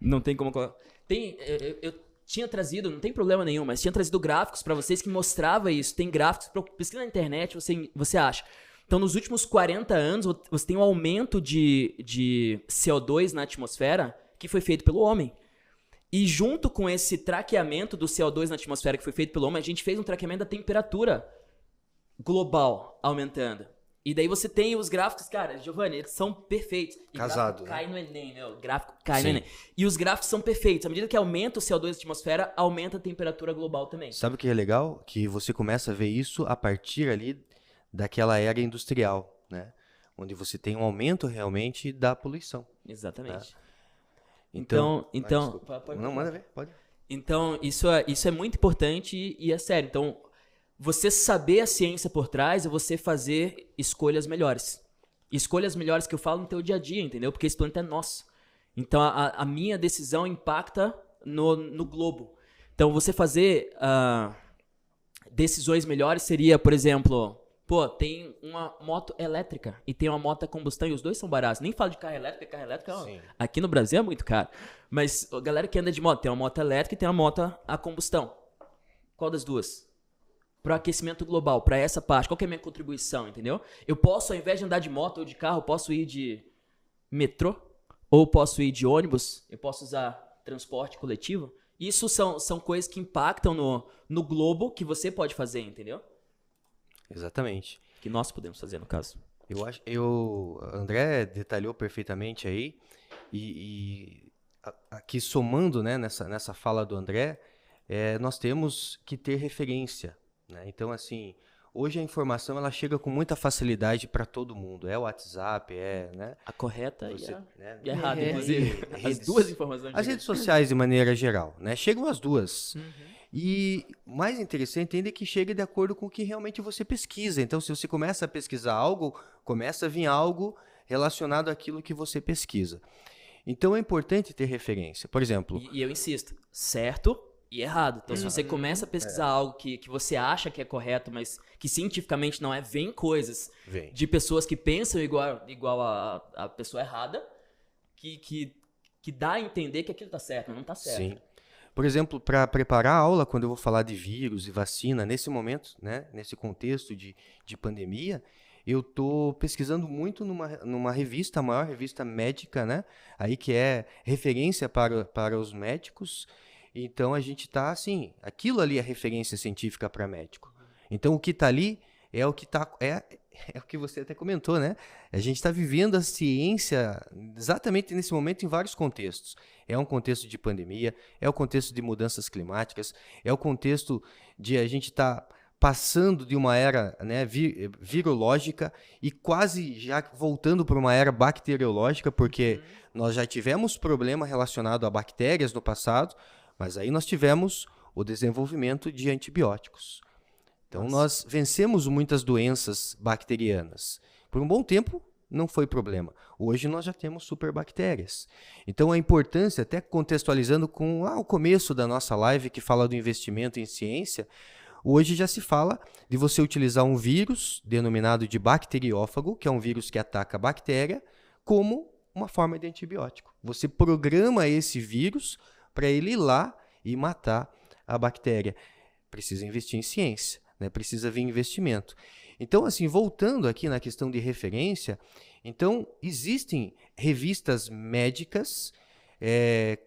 B: Não tem como colocar. Tem, eu tinha trazido, não tem problema nenhum, mas tinha trazido gráficos para vocês que mostrava isso. Tem gráficos, pesquisa na internet, você acha. Então, nos últimos 40 anos, você tem um aumento de CO2 na atmosfera que foi feito pelo homem. E junto com esse traqueamento do CO2 na atmosfera que foi feito pelo homem, a gente fez um traqueamento da temperatura global aumentando. E daí você tem os gráficos, cara, Giovanni, eles são perfeitos. E
C: Casado,
B: gráfico cai no Enem, meu. Gráfico cai no Enem. E os gráficos são perfeitos. À medida que aumenta o CO2 na atmosfera, aumenta a temperatura global também.
C: Sabe o que é legal? Que você começa a ver isso a partir ali daquela era industrial, né? Onde você tem um aumento realmente da poluição.
B: Exatamente.
C: Né?
B: Então
C: não, manda ver, pode.
B: Então, isso é muito importante e é sério. Então, você saber a ciência por trás é você fazer escolhas melhores. Escolhas melhores que eu falo no teu dia a dia, entendeu? Porque esse planeta é nosso. Então, a minha decisão impacta no globo. Então, você fazer decisões melhores seria, por exemplo, tem uma moto elétrica e tem uma moto a combustão e os dois são baratos. Nem falo de carro elétrico, aqui no Brasil é muito caro. Mas a galera que anda de moto, tem uma moto elétrica e tem uma moto a combustão. Qual das duas? Para o aquecimento global, para essa parte, qual que é a minha contribuição, entendeu? Eu posso, ao invés de andar de moto ou de carro, eu posso ir de metrô, ou posso ir de ônibus, eu posso usar transporte coletivo. Isso são coisas que impactam no globo que você pode fazer, entendeu?
C: Exatamente.
B: Que nós podemos fazer, no caso.
C: André detalhou perfeitamente aí, e aqui somando, né, nessa fala do André, nós temos que ter referência. Né? Então, assim, hoje a informação ela chega com muita facilidade para todo mundo. É o WhatsApp, né?
B: A correta
C: né?
B: e a errada, inclusive. As duas informações.
C: As redes sociais, de maneira geral, né? Chegam as duas. Uhum. E mais interessante ainda é que chega de acordo com o que realmente você pesquisa. Então, se você começa a pesquisar algo, começa a vir algo relacionado àquilo que você pesquisa. Então, é importante ter referência. Por exemplo...
B: E eu insisto, certo e errado. Então, se você começa a pesquisar algo que você acha que é correto, mas que cientificamente não é, vem coisas de pessoas que pensam igual a pessoa errada, que dá a entender que aquilo está certo, mas não está certo.
C: Sim. Por exemplo, para preparar a aula, quando eu vou falar de vírus e vacina, nesse momento, né, nesse contexto de pandemia, eu estou pesquisando muito numa revista, a maior revista médica, né, aí que é referência para os médicos. Então, a gente está assim, aquilo ali é referência científica para médico. Então, o que está ali é o que é o que você até comentou, né? A gente está vivendo a ciência exatamente nesse momento em vários contextos. É um contexto de pandemia, é o contexto de mudanças climáticas, é o contexto de a gente estar passando de uma era, né, virológica e quase já voltando para uma era bacteriológica, porque nós já tivemos problema relacionado a bactérias no passado, mas aí nós tivemos o desenvolvimento de antibióticos. Então, nós vencemos muitas doenças bacterianas. Por um bom tempo, não foi problema. Hoje, nós já temos superbactérias. Então, a importância, até contextualizando com o começo da nossa live, que fala do investimento em ciência, hoje já se fala de você utilizar um vírus, denominado de bacteriófago, que é um vírus que ataca a bactéria, como uma forma de antibiótico. Você programa esse vírus para ele ir lá e matar a bactéria. Precisa investir em ciência, né? Precisa vir investimento. Então, assim, voltando aqui na questão de referência, então, existem revistas médicas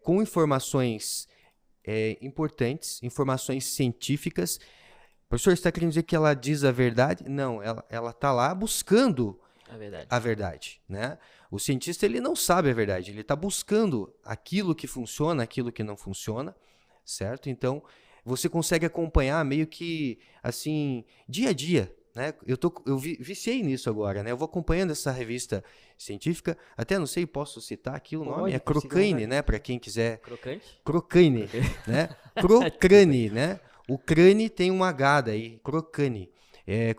C: com informações importantes, informações científicas. Professor, você está querendo dizer que ela diz a verdade? Não, ela está lá buscando a verdade, né? O cientista ele não sabe a verdade, ele está buscando aquilo que funciona, aquilo que não funciona, certo? Então, você consegue acompanhar meio que, assim, dia a dia, né? Eu viciei nisso agora, né? Eu vou acompanhando essa revista científica, até não sei, posso citar aqui o nome? É Cochrane, né? Para quem quiser.
B: Crocante?
C: Cochrane, né? Cochrane, né? O crane tem um H daí, Cochrane.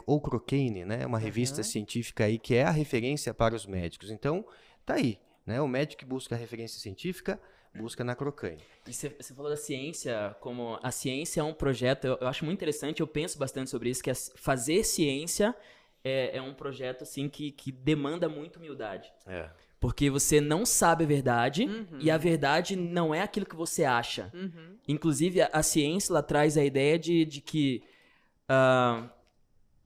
C: Ou Cochrane, né? É uma revista científica aí que é a referência para os médicos. Então, tá aí, né? O médico que busca a referência científica busca na Cochrane.
B: E você falou da ciência, como a ciência é um projeto, eu acho muito interessante, eu penso bastante sobre isso, que fazer ciência é um projeto assim que demanda muita humildade. Porque você não sabe a verdade e a verdade não é aquilo que você acha. Inclusive, a ciência ela traz a ideia de que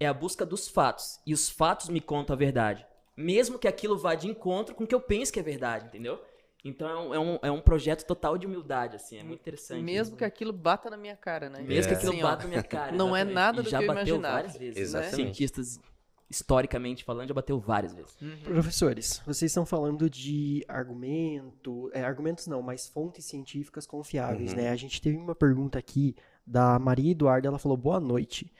B: é a busca dos fatos. E os fatos me contam a verdade. Mesmo que aquilo vá de encontro com o que eu penso que é verdade, entendeu? Então é um projeto total de humildade, assim, é muito interessante.
D: Mesmo que aquilo bata na minha cara, né?
B: Mesmo que aquilo bata na minha cara.
D: Não é nada do que eu
B: já bateu
D: imaginava.
B: várias vezes.
C: Exatamente.
B: Né? Cientistas, historicamente falando, já bateu várias vezes.
A: Professores, vocês estão falando de argumentos não, mas fontes científicas confiáveis, né? A gente teve uma pergunta aqui da Maria Eduarda, ela falou, boa noite.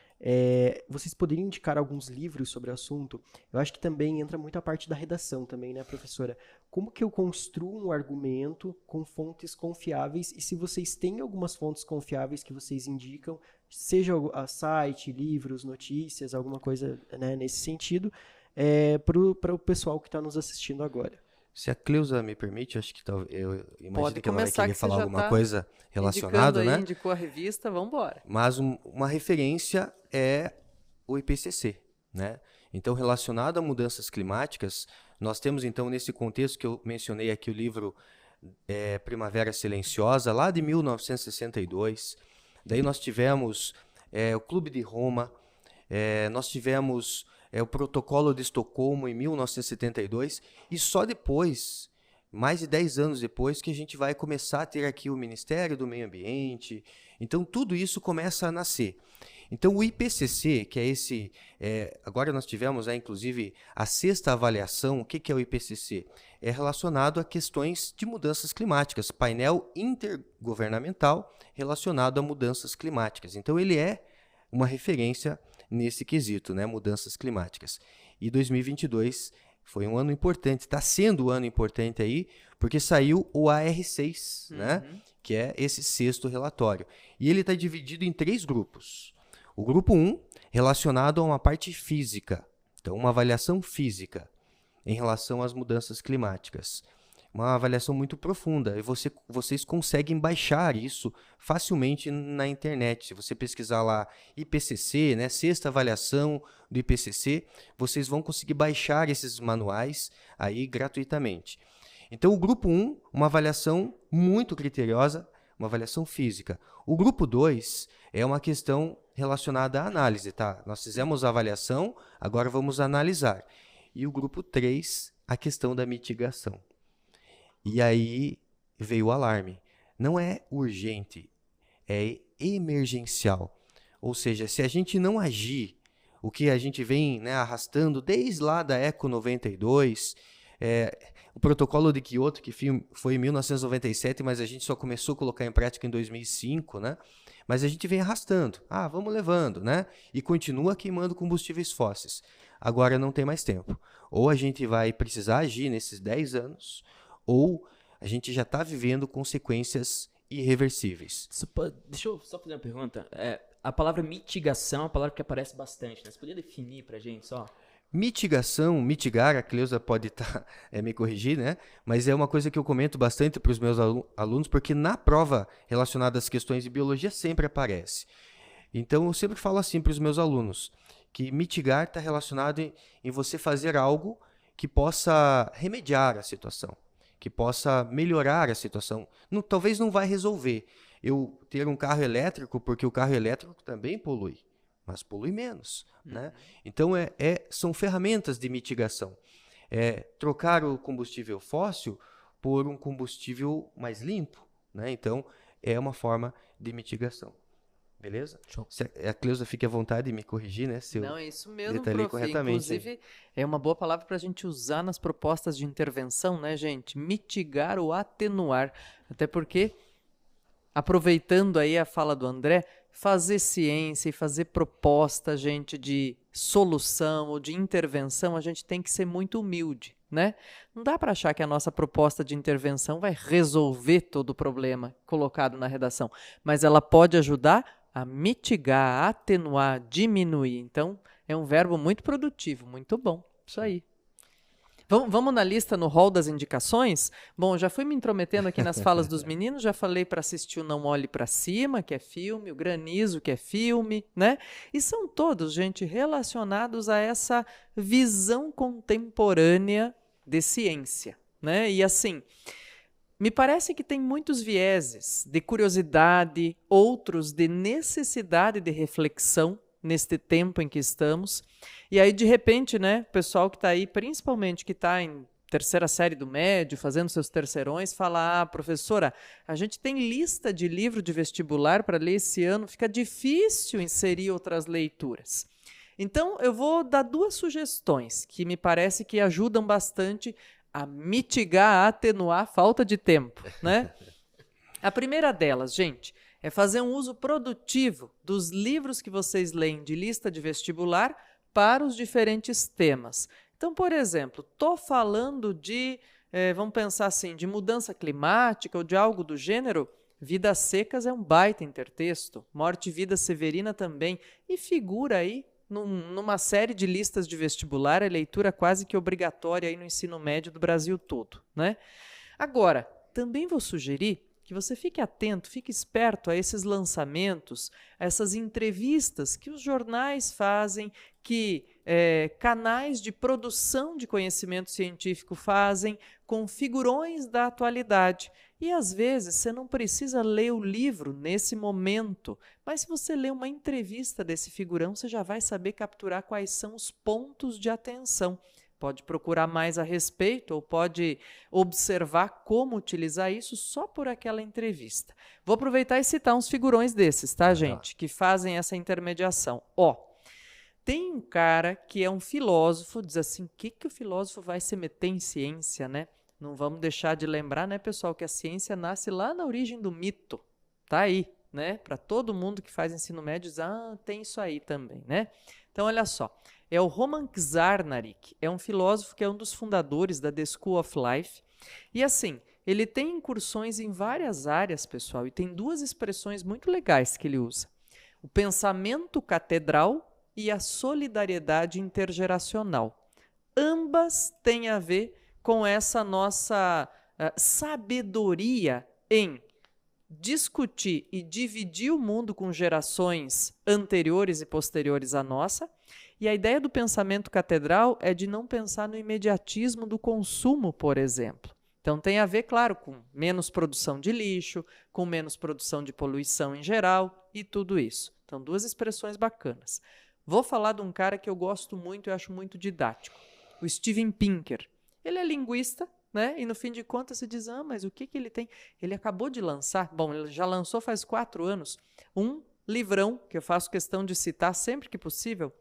A: Vocês poderiam indicar alguns livros sobre o assunto? Eu acho que também entra muito a parte da redação também, né, professora? Como que eu construo um argumento com fontes confiáveis e se vocês têm algumas fontes confiáveis que vocês indicam, seja a site, livros, notícias, alguma coisa, né, nesse sentido, para o pessoal que está nos assistindo agora.
C: Se a Cleusa me permite, acho que eu imagino que ela vai querer
D: que
C: falar
D: você já
C: alguma
D: tá
C: coisa relacionada,
D: aí,
C: né?
D: Indicou a revista, vamos embora.
C: Mas uma referência é o IPCC, né? Então, relacionado a mudanças climáticas, nós temos então nesse contexto que eu mencionei aqui o livro Primavera Silenciosa, lá de 1962. Daí nós tivemos o Clube de Roma, nós tivemos o Protocolo de Estocolmo em 1972 e só depois, mais de 10 anos depois, que a gente vai começar a ter aqui o Ministério do Meio Ambiente. Então tudo isso começa a nascer. Então o IPCC, que é esse, agora nós tivemos inclusive a 6ª avaliação. O que é o IPCC? É relacionado a questões de mudanças climáticas, painel intergovernamental relacionado a mudanças climáticas. Então ele é uma referência nesse quesito, né, mudanças climáticas. E 2022 foi um ano importante, está sendo um ano importante aí, porque saiu o AR6, né, que é esse 6º relatório. E ele está dividido em 3 grupos. O grupo 1, relacionado a uma parte física, então uma avaliação física em relação às mudanças climáticas. Uma avaliação muito profunda, e vocês conseguem baixar isso facilmente na internet. Se você pesquisar lá IPCC, né, 6ª avaliação do IPCC, vocês vão conseguir baixar esses manuais aí gratuitamente. Então o grupo 1, uma avaliação muito criteriosa, uma avaliação física. O grupo 2 é uma questão relacionada à análise, tá? Nós fizemos a avaliação, agora vamos analisar. E o grupo 3, a questão da mitigação. E aí veio o alarme. Não é urgente, é emergencial. Ou seja, se a gente não agir, o que a gente vem, né, arrastando desde lá da ECO 92, o protocolo de Kyoto, que foi em 1997, mas a gente só começou a colocar em prática em 2005, né? Mas a gente vem arrastando. Vamos levando, né? E continua queimando combustíveis fósseis. Agora não tem mais tempo. Ou a gente vai precisar agir nesses 10 anos, ou a gente já está vivendo consequências irreversíveis.
B: Deixa eu só fazer uma pergunta. A palavra mitigação é uma palavra que aparece bastante, né? Você poderia definir pra gente só?
C: Mitigação, mitigar, a Cleusa pode me corrigir, né? Mas é uma coisa que eu comento bastante para os meus alunos, porque na prova relacionada às questões de biologia sempre aparece. Então eu sempre falo assim para os meus alunos, que mitigar está relacionado em você fazer algo que possa remediar a situação, que possa melhorar a situação. Talvez não vai resolver eu ter um carro elétrico, porque o carro elétrico também polui, mas polui menos, né? Então são ferramentas de mitigação. Trocar o combustível fóssil por um combustível mais limpo, né? Então é uma forma de mitigação. Beleza?
B: Show.
C: Se a Cleusa fique à vontade de me corrigir, né? Se
D: Não, é isso mesmo,
C: detalhei
D: prof.
C: corretamente.
D: Inclusive, é uma boa palavra para a gente usar nas propostas de intervenção, né, gente? Mitigar ou atenuar. Até porque aproveitando aí a fala do André, fazer ciência e fazer proposta, gente, de solução ou de intervenção, a gente tem que ser muito humilde, né? Não dá para achar que a nossa proposta de intervenção vai resolver todo o problema colocado na redação, mas ela pode ajudar a mitigar, a atenuar, diminuir. Então, é um verbo muito produtivo, muito bom. Isso aí. Vamos na lista, no rol das indicações? Bom, já fui me intrometendo aqui nas falas dos meninos, já falei para assistir o Não Olhe para Cima, que é filme, o Granizo, que é filme, né? E são todos, gente, relacionados a essa visão contemporânea de ciência, né? E assim, me parece que tem muitos vieses de curiosidade, outros de necessidade de reflexão neste tempo em que estamos. E aí, de repente, né, o pessoal que está aí, principalmente que está em terceira série do médio, fazendo seus terceirões, fala, professora, a gente tem lista de livro de vestibular para ler esse ano, fica difícil inserir outras leituras. Então, eu vou dar 2 sugestões que me parece que ajudam bastante a mitigar, a atenuar a falta de tempo, né? A primeira delas, gente, é fazer um uso produtivo dos livros que vocês leem de lista de vestibular para os diferentes temas. Então, por exemplo, estou falando de, vamos pensar assim, de mudança climática ou de algo do gênero, Vidas Secas é um baita intertexto, Morte e Vida Severina também, e figura aí numa série de listas de vestibular, é leitura quase que obrigatória aí no ensino médio do Brasil todo, né? Agora, também vou sugerir que você fique atento, fique esperto a esses lançamentos, a essas entrevistas que os jornais fazem, que canais de produção de conhecimento científico fazem com figurões da atualidade. E às vezes você não precisa ler o livro nesse momento, mas se você ler uma entrevista desse figurão, você já vai saber capturar quais são os pontos de atenção. Pode procurar mais a respeito ou pode observar como utilizar isso só por aquela entrevista. Vou aproveitar e citar uns figurões desses, tá, gente? Que fazem essa intermediação. Tem um cara que é um filósofo, diz assim, o que o filósofo vai se meter em ciência, né? Não vamos deixar de lembrar, né, pessoal, que a ciência nasce lá na origem do mito. Tá aí, né? Para todo mundo que faz ensino médio, diz, tem isso aí também, né? Então, olha só. É o Roman Czarnarik, é um filósofo que é um dos fundadores da The School of Life. E assim, ele tem incursões em várias áreas, pessoal, e tem 2 expressões muito legais que ele usa. O pensamento catedral e a solidariedade intergeracional. Ambas têm a ver com essa nossa sabedoria em discutir e dividir o mundo com gerações anteriores e posteriores à nossa. E a ideia do pensamento catedral é de não pensar no imediatismo do consumo, por exemplo. Então tem a ver, claro, com menos produção de lixo, com menos produção de poluição em geral e tudo isso. Então 2 expressões bacanas. Vou falar de um cara que eu gosto muito e acho muito didático, o Steven Pinker. Ele é linguista, né? E no fim de contas se diz, mas o que ele tem? Ele acabou de lançar, ele já lançou faz 4 anos, um livrão, que eu faço questão de citar sempre que possível,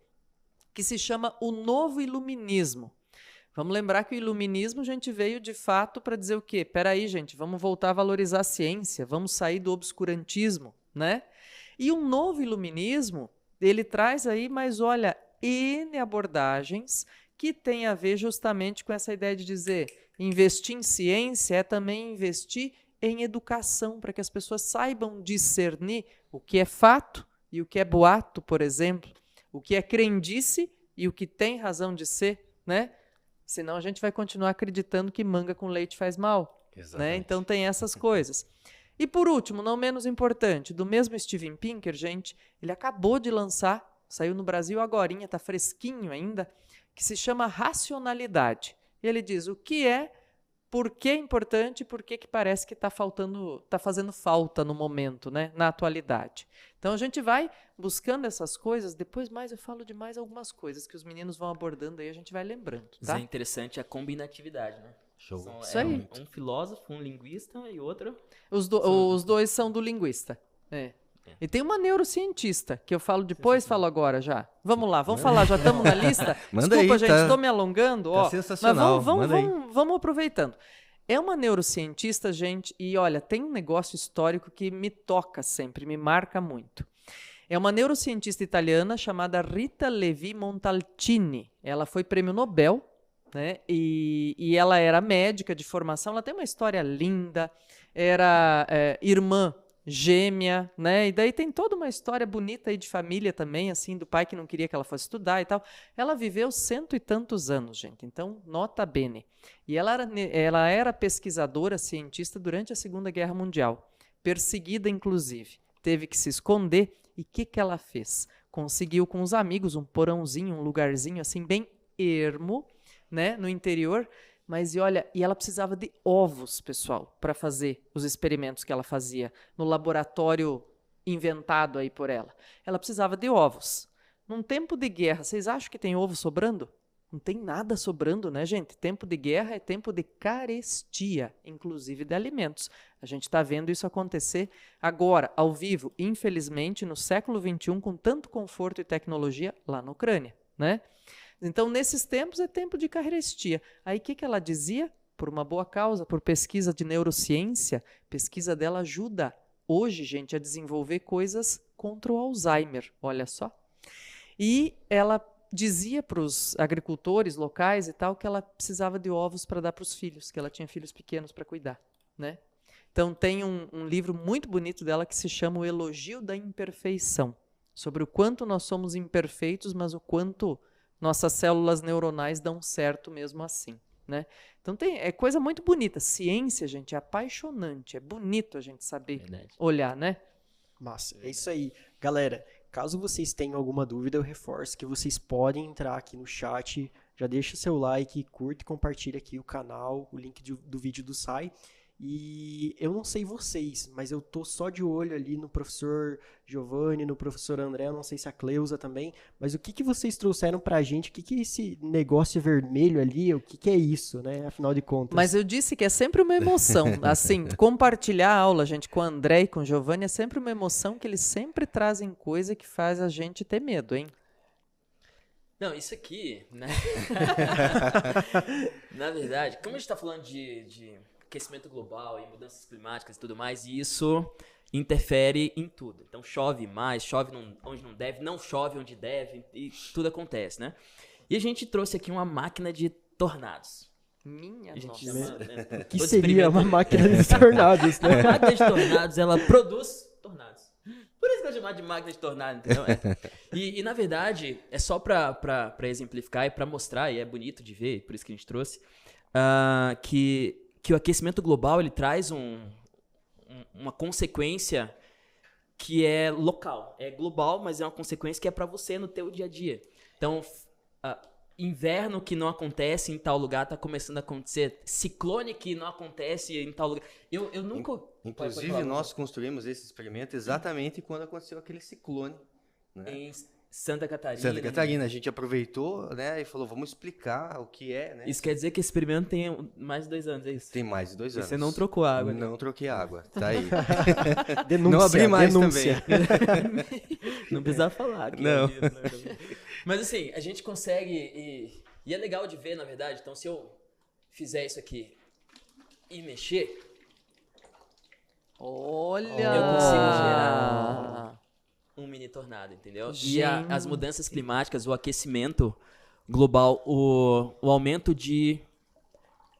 D: que se chama O Novo Iluminismo. Vamos lembrar que o iluminismo a gente veio de fato para dizer o quê? Espera aí, gente, vamos voltar a valorizar a ciência, vamos sair do obscurantismo, né? E um novo iluminismo, ele traz aí, mas olha, N abordagens que tem a ver justamente com essa ideia de dizer, investir em ciência é também investir em educação, para que as pessoas saibam discernir o que é fato e o que é boato, por exemplo, o que é crendice e o que tem razão de ser, né? Senão a gente vai continuar acreditando que manga com leite faz mal, né? Então tem essas coisas. E por último, não menos importante, do mesmo Steven Pinker, gente, ele acabou de lançar, saiu no Brasil agorinha, está fresquinho ainda, que se chama Racionalidade. E ele diz o que é, por que é importante e por que parece que está fazendo falta no momento, né? Na atualidade. Então a gente vai buscando essas coisas, depois mais eu falo de mais algumas coisas que os meninos vão abordando aí, a gente vai lembrando. Tá?
B: Isso é interessante a combinatividade, né?
C: Show.
D: Isso aí.
B: Um filósofo, um linguista e outro...
D: Os 2 são do linguista. E tem uma neurocientista, que eu falo depois, falo agora já. Vamos lá, vamos falar, já estamos na lista?
C: Manda
D: Desculpa,
C: aí,
D: gente, estou me alongando.
C: Tá sensacional.
D: Mas vamos aproveitando. É uma neurocientista, gente, e olha, tem um negócio histórico que me toca sempre, me marca muito. É uma neurocientista italiana chamada Rita Levi-Montalcini. Ela foi prêmio Nobel, né? E ela era médica de formação, ela tem uma história linda, era irmã gêmea, né? E daí tem toda uma história bonita aí de família também, assim, do pai que não queria que ela fosse estudar e tal. Ela viveu 100 e tantos anos, gente, então nota bene. E ela era pesquisadora, cientista durante a Segunda Guerra Mundial, perseguida inclusive, teve que se esconder. E o que ela fez? Conseguiu com os amigos um porãozinho, um lugarzinho assim bem ermo, né, no interior. Mas e ela precisava de ovos, pessoal, para fazer os experimentos que ela fazia no laboratório inventado aí por ela. Ela precisava de ovos. Num tempo de guerra, vocês acham que tem ovo sobrando? Não tem nada sobrando, né, gente? Tempo de guerra é tempo de carestia, inclusive de alimentos. A gente está vendo isso acontecer agora, ao vivo, infelizmente, no século XXI, com tanto conforto e tecnologia lá na Ucrânia, né? Então, nesses tempos, é tempo de carestia. Aí, o que ela dizia? Por uma boa causa, por pesquisa de neurociência, pesquisa dela ajuda hoje, gente, a desenvolver coisas contra o Alzheimer, olha só. E ela dizia para os agricultores locais e tal que ela precisava de ovos para dar para os filhos, que ela tinha filhos pequenos para cuidar, né? Então, tem um livro muito bonito dela que se chama O Elogio da Imperfeição, sobre o quanto nós somos imperfeitos, mas o quanto nossas células neuronais dão certo mesmo assim, né? Então é coisa muito bonita. Ciência, gente, é apaixonante, é bonito a gente saber olhar, né?
A: Massa, é isso aí. Galera, caso vocês tenham alguma dúvida, eu reforço que vocês podem entrar aqui no chat, já deixa o seu like, curte e compartilha aqui o canal, o link do vídeo do Sai. E eu não sei vocês, mas eu tô só de olho ali no professor Giovanni, no professor André, eu não sei se a Cleusa também, mas o que vocês trouxeram pra gente? O que é esse negócio vermelho ali? O que é isso, né? Afinal de contas.
D: Mas eu disse que é sempre uma emoção, assim, compartilhar a aula, gente, com o André e com o Giovanni é sempre uma emoção que eles sempre trazem coisa que faz a gente ter medo, hein?
B: Não, isso aqui, né? Na verdade, como a gente tá falando de aquecimento global e mudanças climáticas e tudo mais, e isso interfere em tudo. Então chove mais, chove onde não deve, não chove onde deve, e tudo acontece, né? E a gente trouxe aqui uma máquina de tornados.
D: Minha
B: A
D: nossa.
B: gente chama, né?
A: Que seria uma máquina de tornados, né?
B: A máquina de tornados, ela produz tornados. Por isso que eu chamo de máquina de tornado, entendeu? E na verdade, é só pra exemplificar e pra mostrar, e é bonito de ver, por isso que a gente trouxe, que o aquecimento global ele traz uma consequência que é local. É global, mas é uma consequência que é para você no teu dia a dia. Então, inverno que não acontece em tal lugar está começando a acontecer. Ciclone que não acontece em tal lugar. Eu nunca...
C: Inclusive, nós construímos esse experimento exatamente quando aconteceu aquele ciclone, né?
B: Em Santa Catarina.
C: Santa Catarina, a gente aproveitou, né, e falou, vamos explicar o que é, né?
B: Isso quer dizer que esse experimento tem mais de 2 anos, é isso?
C: Tem mais de 2 anos.
B: Você não trocou água, né?
C: Não troquei água, tá aí.
A: Denúncia,
C: não abri mais
A: denúncia.
C: também.
B: Não precisa falar. Aqui,
C: Não.
B: Mas assim, a gente consegue, e é legal de ver, na verdade, então se eu fizer isso aqui e mexer,
D: Olha!
B: eu consigo gerar um mini tornado, entendeu?
D: Gente.
B: E as mudanças climáticas, o aquecimento global, o aumento de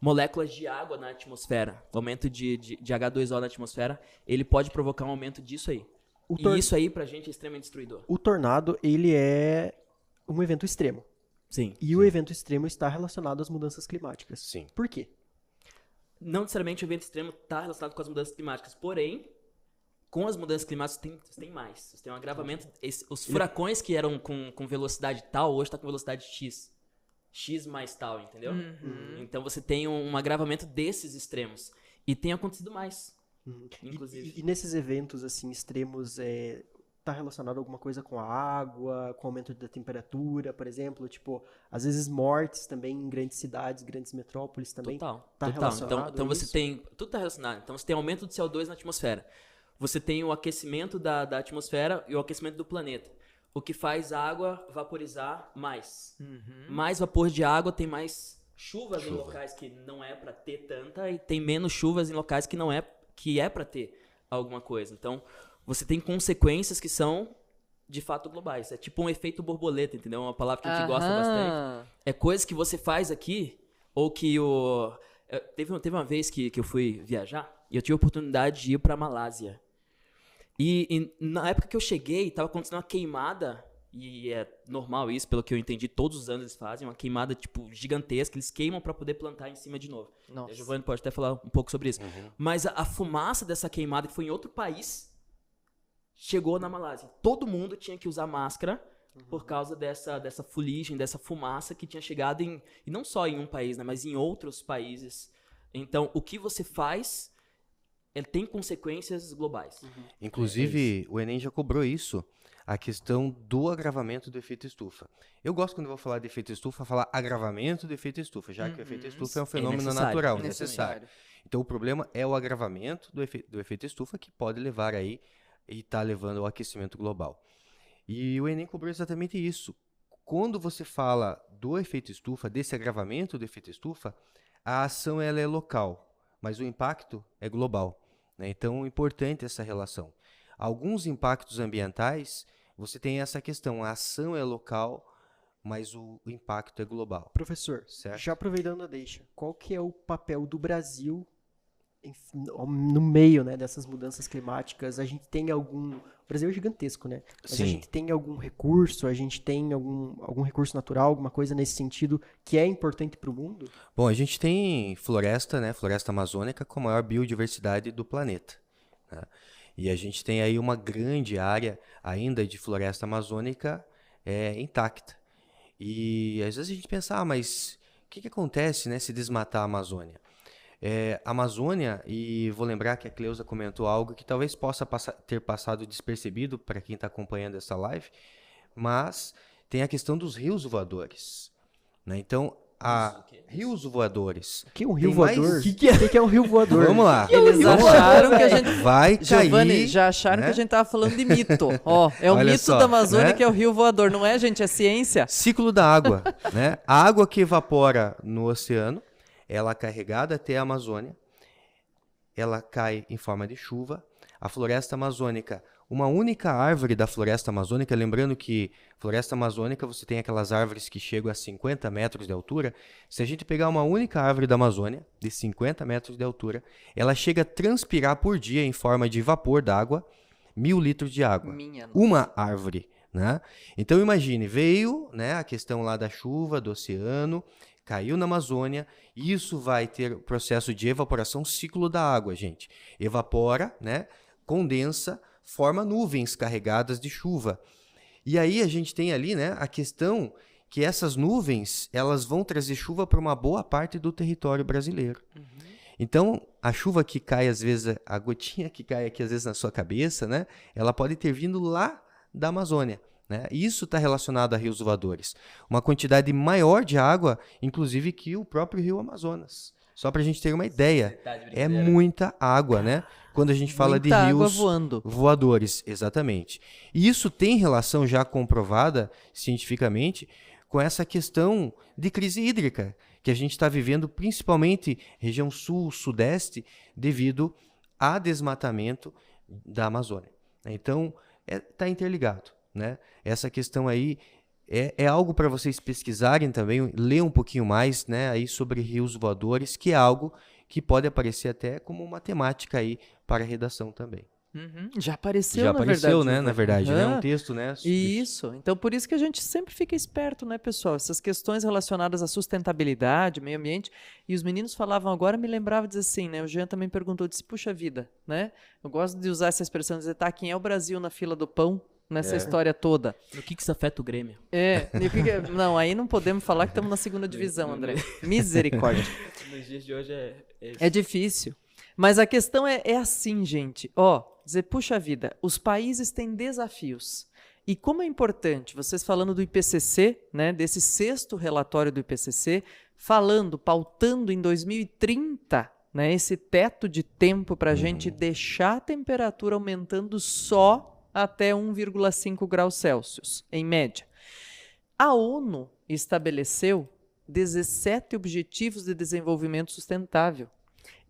B: moléculas de água na atmosfera, o aumento de H2O na atmosfera, ele pode provocar um aumento disso aí. E isso aí pra gente é extremamente destruidor.
A: O tornado, ele é um evento extremo.
B: Sim.
A: E o evento extremo está relacionado às mudanças climáticas.
C: Sim.
A: Por quê?
B: Não necessariamente o evento extremo está relacionado com as mudanças climáticas, porém, com as mudanças climáticas tem mais. Você tem um agravamento. Os furacões que eram com velocidade tal, hoje está com velocidade X. X mais tal, entendeu?
D: Uhum.
B: Então você tem um agravamento desses extremos. E tem acontecido mais, inclusive.
A: E nesses eventos assim extremos, tá relacionado a alguma coisa com a água, com o aumento da temperatura, por exemplo? Tipo, às vezes mortes também em grandes cidades, grandes metrópoles também.
B: Total.
A: Tá relacionado
B: Então
A: a
B: você
A: isso?
B: tem... Tudo está relacionado. Então você tem aumento do CO2 na atmosfera. Você tem o aquecimento da atmosfera e o aquecimento do planeta. O que faz a água vaporizar mais.
D: Uhum.
B: Mais vapor de água tem mais chuvas em locais que não é para ter tanta e tem menos chuvas em locais que é para ter alguma coisa. Então, você tem consequências que são de fato globais. É tipo um efeito borboleta, entendeu? Uma palavra que a gente gosta bastante. É coisa que você faz aqui ou que teve uma vez que eu fui viajar e eu tive a oportunidade de ir para Malásia. E na época que eu cheguei, estava acontecendo uma queimada, e é normal isso, pelo que eu entendi, todos os anos eles fazem uma queimada tipo gigantesca, eles queimam para poder plantar em cima de novo.
D: Nossa.
B: A Giovanni pode até falar um pouco sobre isso. Mas a fumaça dessa queimada, que foi em outro país, chegou na Malásia. Todo mundo tinha que usar máscara por causa dessa fuligem, dessa fumaça que tinha chegado e não só em um país, né, mas em outros países. Então, o que você faz tem consequências globais.
C: Inclusive, o Enem já cobrou isso, a questão do agravamento do efeito estufa. Eu gosto, quando eu vou falar de efeito estufa, falar agravamento do efeito estufa, já que o efeito estufa é um fenômeno natural, necessário. Então, o problema é o agravamento do efeito estufa, que pode levar aí, e está levando ao aquecimento global. E o Enem cobrou exatamente isso. Quando você fala do efeito estufa, desse agravamento do efeito estufa, a ação ela é local, mas o impacto é global. Né? Então, é importante essa relação. Alguns impactos ambientais, você tem essa questão, a ação é local, mas o impacto é global.
A: Professor,
C: Certo?
A: já aproveitando a deixa, qual que é o papel do Brasil no meio, né, dessas mudanças climáticas? A gente tem algum... O Brasil é gigantesco, né? Mas
C: Sim.
A: a gente tem algum recurso, a gente tem algum recurso natural, alguma coisa nesse sentido que é importante para o mundo?
C: Bom, a gente tem floresta, né, floresta amazônica, com a maior biodiversidade do planeta. Né? E a gente tem aí uma grande área ainda de floresta amazônica intacta. E às vezes a gente pensa, mas o que acontece, né, se desmatar a Amazônia? A Amazônia, e vou lembrar que a Cleusa comentou algo que talvez possa ter passado despercebido para quem está acompanhando essa live, mas tem a questão dos rios voadores. Né? Então, rios voadores.
A: O que é um rio
C: Tem
A: voador?
C: mais-
A: O que é um rio voador?
C: Vamos lá.
D: Eles acharam que a gente...
C: Vai
D: Giovanni,
C: cair,
D: já acharam
C: né?
D: que a gente tava falando de mito. Ó, é o
C: Olha
D: mito
C: só,
D: da Amazônia,
C: né?
D: que é o rio voador. Não é, gente? É ciência.
C: Ciclo da água, né? A água que evapora no oceano, ela é carregada até a Amazônia, ela cai em forma de chuva. A floresta amazônica, uma única árvore da floresta amazônica, lembrando que floresta amazônica você tem aquelas árvores que chegam a 50 metros de altura. Se a gente pegar uma única árvore da Amazônia, de 50 metros de altura, ela chega a transpirar por dia, em forma de vapor d'água, 1.000 litros de água.
D: Minha nossa.
C: Uma árvore, né? Então imagine, veio, né, a questão lá da chuva, do oceano, caiu na Amazônia, isso vai ter o processo de evaporação, ciclo da água, gente. Evapora, né, condensa, forma nuvens carregadas de chuva. E aí a gente tem ali, né, a questão que essas nuvens, elas vão trazer chuva para uma boa parte do território brasileiro. Então, a chuva que cai, às vezes, a gotinha que cai aqui, às vezes, na sua cabeça, né, ela pode ter vindo lá da Amazônia. Né? Isso está relacionado a rios voadores. Uma quantidade maior de água, inclusive, que o próprio rio Amazonas. Só para a gente ter uma ideia. É muita água, né? Quando a gente fala de
D: Muita água
C: rios
D: voando.
C: voadores, exatamente. E isso tem relação já comprovada cientificamente com essa questão de crise hídrica que a gente está vivendo, principalmente região sul, sudeste, devido a desmatamento da Amazônia. Então, está interligado. Né? Essa questão aí é algo para vocês pesquisarem também, ler um pouquinho mais, né, aí sobre rios voadores, que é algo que pode aparecer até como uma temática aí para a redação também.
D: Já apareceu,
C: Já
D: na
C: apareceu,
D: verdade.
C: né, na verdade, né,
D: Aham.
C: um texto, né?
D: Isso. Então, por isso que a gente sempre fica esperto, né, pessoal? Essas questões relacionadas à sustentabilidade, meio ambiente. E os meninos falavam agora, me lembrava de dizer assim, né? O Jean também perguntou, disse, puxa vida, né? Eu gosto de usar essa expressão, dizer, tá, quem é o Brasil na fila do pão? Nessa história toda.
B: No que isso afeta o Grêmio?
D: Não, aí não podemos falar que estamos na segunda divisão, André. Misericórdia.
B: Nos dias de hoje
D: É difícil. Mas a questão é assim, gente. Dizer, puxa vida, os países têm desafios. E como é importante, vocês falando do IPCC, né, desse 6º relatório do IPCC, pautando em 2030, né, esse teto de tempo para a gente deixar a temperatura aumentando só até 1,5 graus Celsius, em média. A ONU estabeleceu 17 Objetivos de Desenvolvimento Sustentável.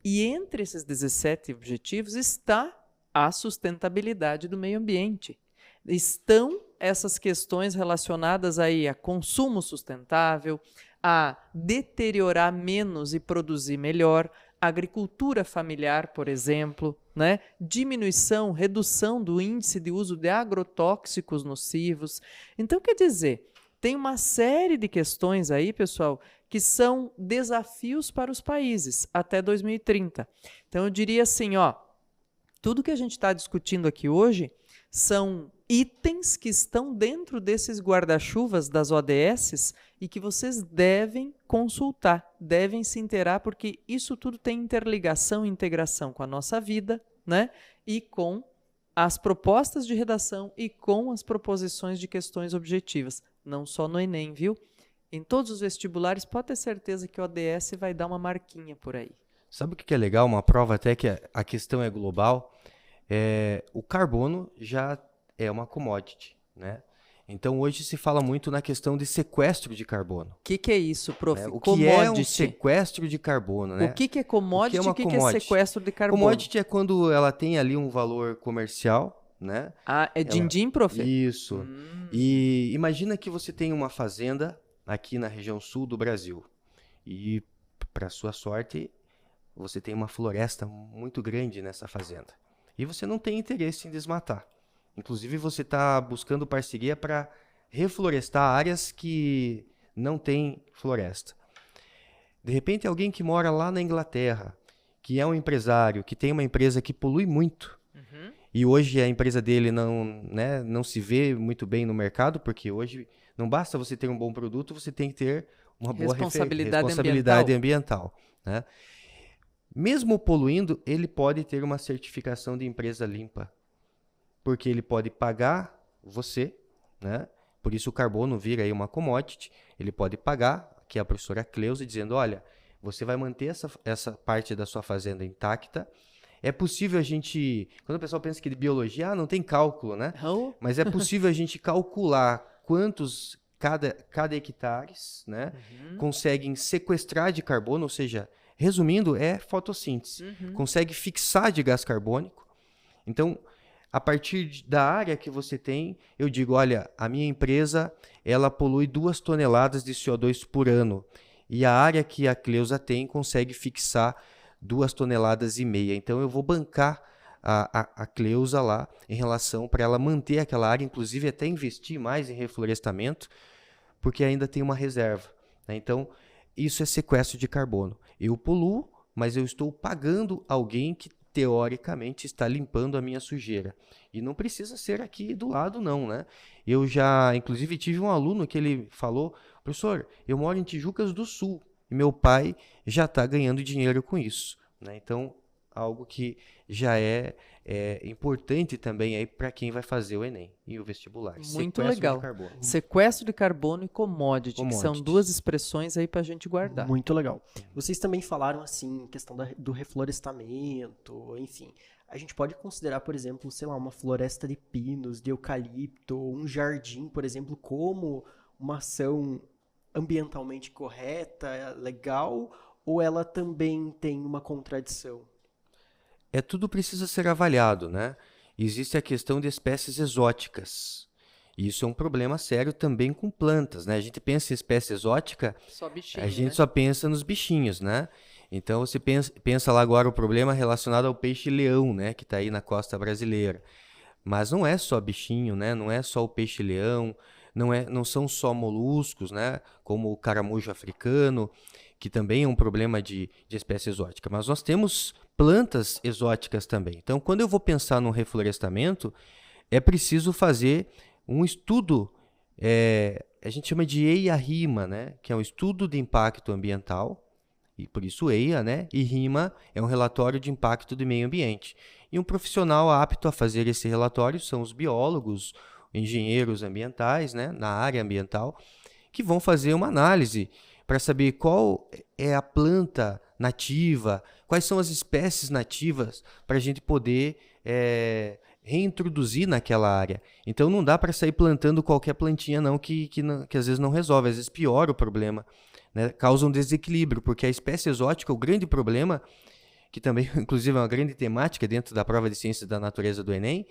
D: E entre esses 17 objetivos está a sustentabilidade do meio ambiente. Estão essas questões relacionadas aí a consumo sustentável, a deteriorar menos e produzir melhor, agricultura familiar, por exemplo, né? Diminuição, redução do índice de uso de agrotóxicos nocivos. Então, quer dizer, tem uma série de questões aí, pessoal, que são desafios para os países até 2030. Então, eu diria assim, ó, tudo que a gente está discutindo aqui hoje são itens que estão dentro desses guarda-chuvas das ODS e que vocês devem consultar, devem se inteirar, porque isso tudo tem interligação e integração com a nossa vida, né? E com as propostas de redação e com as proposições de questões objetivas. Não só no Enem, viu? Em todos os vestibulares, pode ter certeza que o ODS vai dar uma marquinha por aí.
C: Sabe o que é legal? Uma prova até que a questão é global. O carbono já é uma commodity, né? Então hoje se fala muito na questão de sequestro de carbono.
D: O que é isso, prof?
C: O que é um sequestro de carbono, né?
D: O que é commodity e o que é sequestro de carbono?
C: Commodity é quando ela tem ali um valor comercial, né?
D: Ah, é din-din, prof?
C: Isso. E imagina que você tem uma fazenda aqui na região sul do Brasil. E, para sua sorte, você tem uma floresta muito grande nessa fazenda. E você não tem interesse em desmatar. Inclusive, você está buscando parceria para reflorestar áreas que não têm floresta. De repente, alguém que mora lá na Inglaterra, que é um empresário, que tem uma empresa que polui muito, e hoje a empresa dele não se vê muito bem no mercado, porque hoje não basta você ter um bom produto, você tem que ter uma boa responsabilidade ambiental, né? Mesmo poluindo, ele pode ter uma certificação de empresa limpa, porque ele pode pagar você, né? Por isso o carbono vira aí uma commodity. Ele pode pagar, que é a professora Cleusa, dizendo, olha, você vai manter essa parte da sua fazenda intacta. É possível a gente, quando o pessoal pensa que de biologia, não tem cálculo, né? Mas é possível a gente calcular quantos cada hectare, né, conseguem sequestrar de carbono, ou seja, resumindo, é fotossíntese. Consegue fixar de gás carbônico. Então, a partir da área que você tem, eu digo, olha, a minha empresa, ela polui 2 toneladas de CO2 por ano. E a área que a Cleusa tem consegue fixar 2,5 toneladas. Então, eu vou bancar a Cleusa lá em relação para ela manter aquela área, inclusive até investir mais em reflorestamento, porque ainda tem uma reserva, né? Então, isso é sequestro de carbono. Eu poluo, mas eu estou pagando alguém que teoricamente está limpando a minha sujeira. E não precisa ser aqui do lado não, né? Eu já, inclusive, tive um aluno que ele falou, professor, eu moro em Tijucas do Sul e meu pai já está ganhando dinheiro com isso, né? Então, algo que já é importante também aí para quem vai fazer o Enem e o vestibular.
D: Muito legal. Sequestro de carbono e commodity, que são 2 expressões aí para a gente guardar.
A: Muito legal. Vocês também falaram assim, questão do reflorestamento, enfim. A gente pode considerar, por exemplo, sei lá, uma floresta de pinos, de eucalipto, um jardim, por exemplo, como uma ação ambientalmente correta, legal, ou ela também tem uma contradição?
C: Tudo precisa ser avaliado, né? Existe a questão de espécies exóticas. Isso é um problema sério também com plantas, né? A gente pensa em espécie exótica,
D: só bichinho,
C: a gente
D: né?
C: só pensa nos bichinhos, né? Então você pensa lá agora o problema relacionado ao peixe-leão, né? Que está aí na costa brasileira. Mas não é só bichinho, né? Não é só o peixe-leão, não são só moluscos, né? Como o caramujo africano, que também é um problema de espécie exótica. Mas nós temos plantas exóticas também. Então, quando eu vou pensar no reflorestamento, é preciso fazer um estudo, a gente chama de EIA-RIMA, né? Que é um estudo de impacto ambiental, e por isso EIA, né? E RIMA é um relatório de impacto do meio ambiente. E um profissional apto a fazer esse relatório são os biólogos, engenheiros ambientais, né? Na área ambiental, que vão fazer uma análise para saber qual é a planta nativa, quais são as espécies nativas para a gente poder reintroduzir naquela área. Então não dá para sair plantando qualquer plantinha não, que às vezes não resolve, às vezes piora o problema né, causam desequilíbrio, porque a espécie exótica, o grande problema, que também, inclusive, é uma grande temática dentro da prova de ciências da natureza do Enem,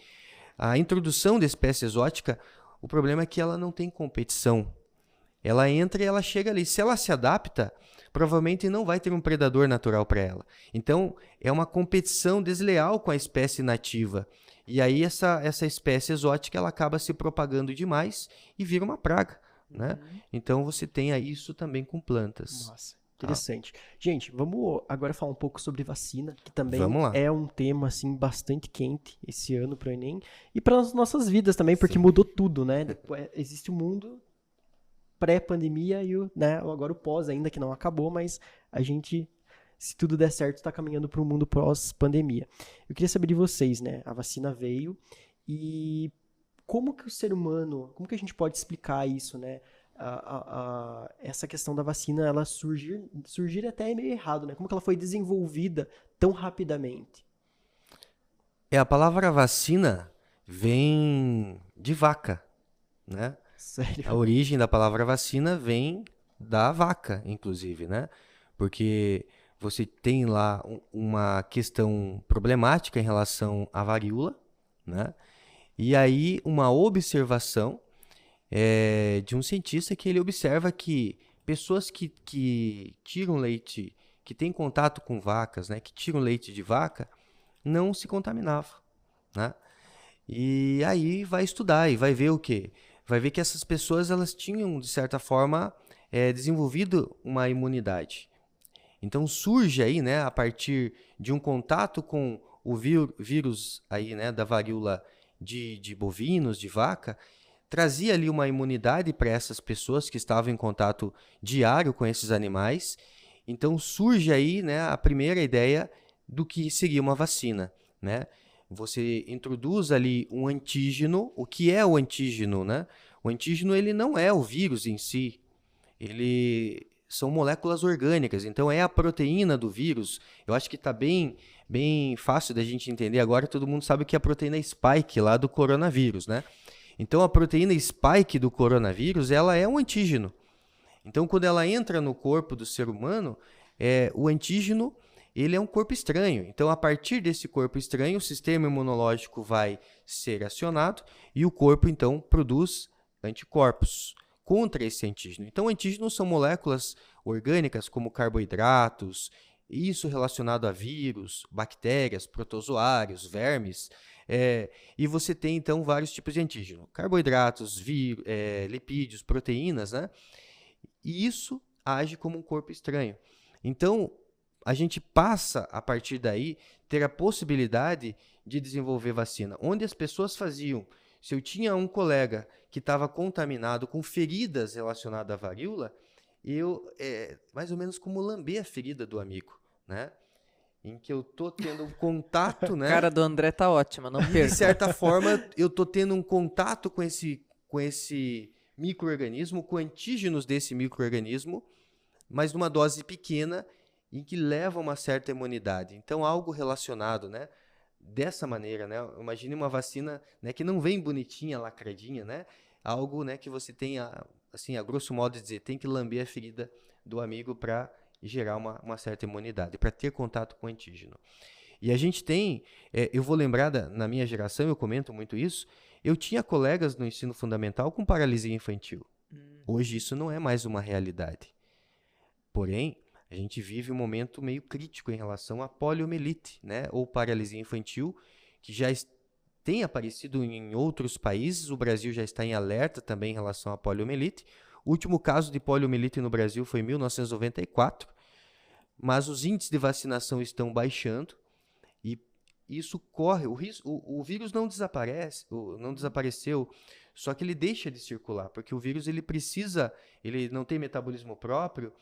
C: a introdução da espécie exótica, o problema é que ela não tem competição. Ela entra e ela chega ali. Se ela se adapta, provavelmente não vai ter um predador natural para ela. Então, é uma competição desleal com a espécie nativa. E aí, essa espécie exótica ela acaba se propagando demais e vira uma praga, né? Então, você tem aí isso também com plantas.
A: Massa. Interessante. Gente, vamos agora falar um pouco sobre vacina, que também
C: Vamos lá.
A: é um tema assim bastante quente esse ano para o Enem e para as nossas vidas também, porque mudou tudo, né? Existe o mundo pré-pandemia e né, agora o pós ainda que não acabou, mas a gente, se tudo der certo, está caminhando para um mundo pós-pandemia. Eu queria saber de vocês, né? A vacina veio e como que o ser humano, como que a gente pode explicar isso, né? Essa questão da vacina, ela surgir até é meio errado, né? Como que ela foi desenvolvida tão rapidamente?
C: A palavra vacina vem de vaca, né?
A: Sério?
C: A origem da palavra vacina vem da vaca, inclusive, né? Porque você tem lá uma questão problemática em relação à varíola, né? E aí uma observação de um cientista que ele observa que pessoas que tiram leite, que têm contato com vacas, né? Que tiram leite de vaca, não se contaminavam, né? E aí vai estudar e vai ver o quê? Vai ver que essas pessoas elas tinham, de certa forma, desenvolvido uma imunidade. Então surge aí, né, a partir de um contato com o vírus aí, né, da varíola de bovinos, de vaca, trazia ali uma imunidade para essas pessoas que estavam em contato diário com esses animais. Então surge aí, né, a primeira ideia do que seria uma vacina, né? Você introduz ali um antígeno. O que é o antígeno, né? O antígeno ele não é o vírus em si. Ele são moléculas orgânicas. Então é a proteína do vírus. Eu acho que está bem fácil da gente entender agora. Todo mundo sabe que é a proteína spike lá do coronavírus, né? Então a proteína spike do coronavírus ela é um antígeno. Então quando ela entra no corpo do ser humano, o antígeno ele é um corpo estranho. Então, a partir desse corpo estranho, o sistema imunológico vai ser acionado e o corpo, então, produz anticorpos contra esse antígeno. Então, antígenos são moléculas orgânicas como carboidratos, isso relacionado a vírus, bactérias, protozoários, vermes. E você tem, então, vários tipos de antígeno. Carboidratos, lipídios, proteínas, né? E isso age como um corpo estranho. Então, a gente passa, a partir daí, ter a possibilidade de desenvolver vacina. Onde as pessoas faziam, se eu tinha um colega que estava contaminado com feridas relacionadas à varíola, mais ou menos como lamber a ferida do amigo, né? Em que eu tô tendo um contato, né?
D: A cara do André tá ótima, não perca.
C: De certa forma, eu tô tendo um contato com esse micro-organismo, com antígenos desse micro-organismo, mas numa dose pequena, em que leva uma certa imunidade. Então, algo relacionado, né? Dessa maneira, né? Imagine uma vacina, né, que não vem bonitinha, lacradinha, né? Algo, né, que você tenha, assim, a grosso modo dizer, tem que lamber a ferida do amigo para gerar uma certa imunidade, para ter contato com o antígeno. E a gente tem, eu vou lembrar, na minha geração, eu comento muito isso, eu tinha colegas no ensino fundamental com paralisia infantil. Hoje isso não é mais uma realidade. Porém, a gente vive um momento meio crítico em relação à poliomielite, né? Ou paralisia infantil, que já tem aparecido em outros países. O Brasil já está em alerta também em relação à poliomielite. O último caso de poliomielite no Brasil foi em 1994, mas os índices de vacinação estão baixando e isso corre. O vírus não desaparece, não desapareceu, só que ele deixa de circular, porque o vírus ele não tem metabolismo próprio.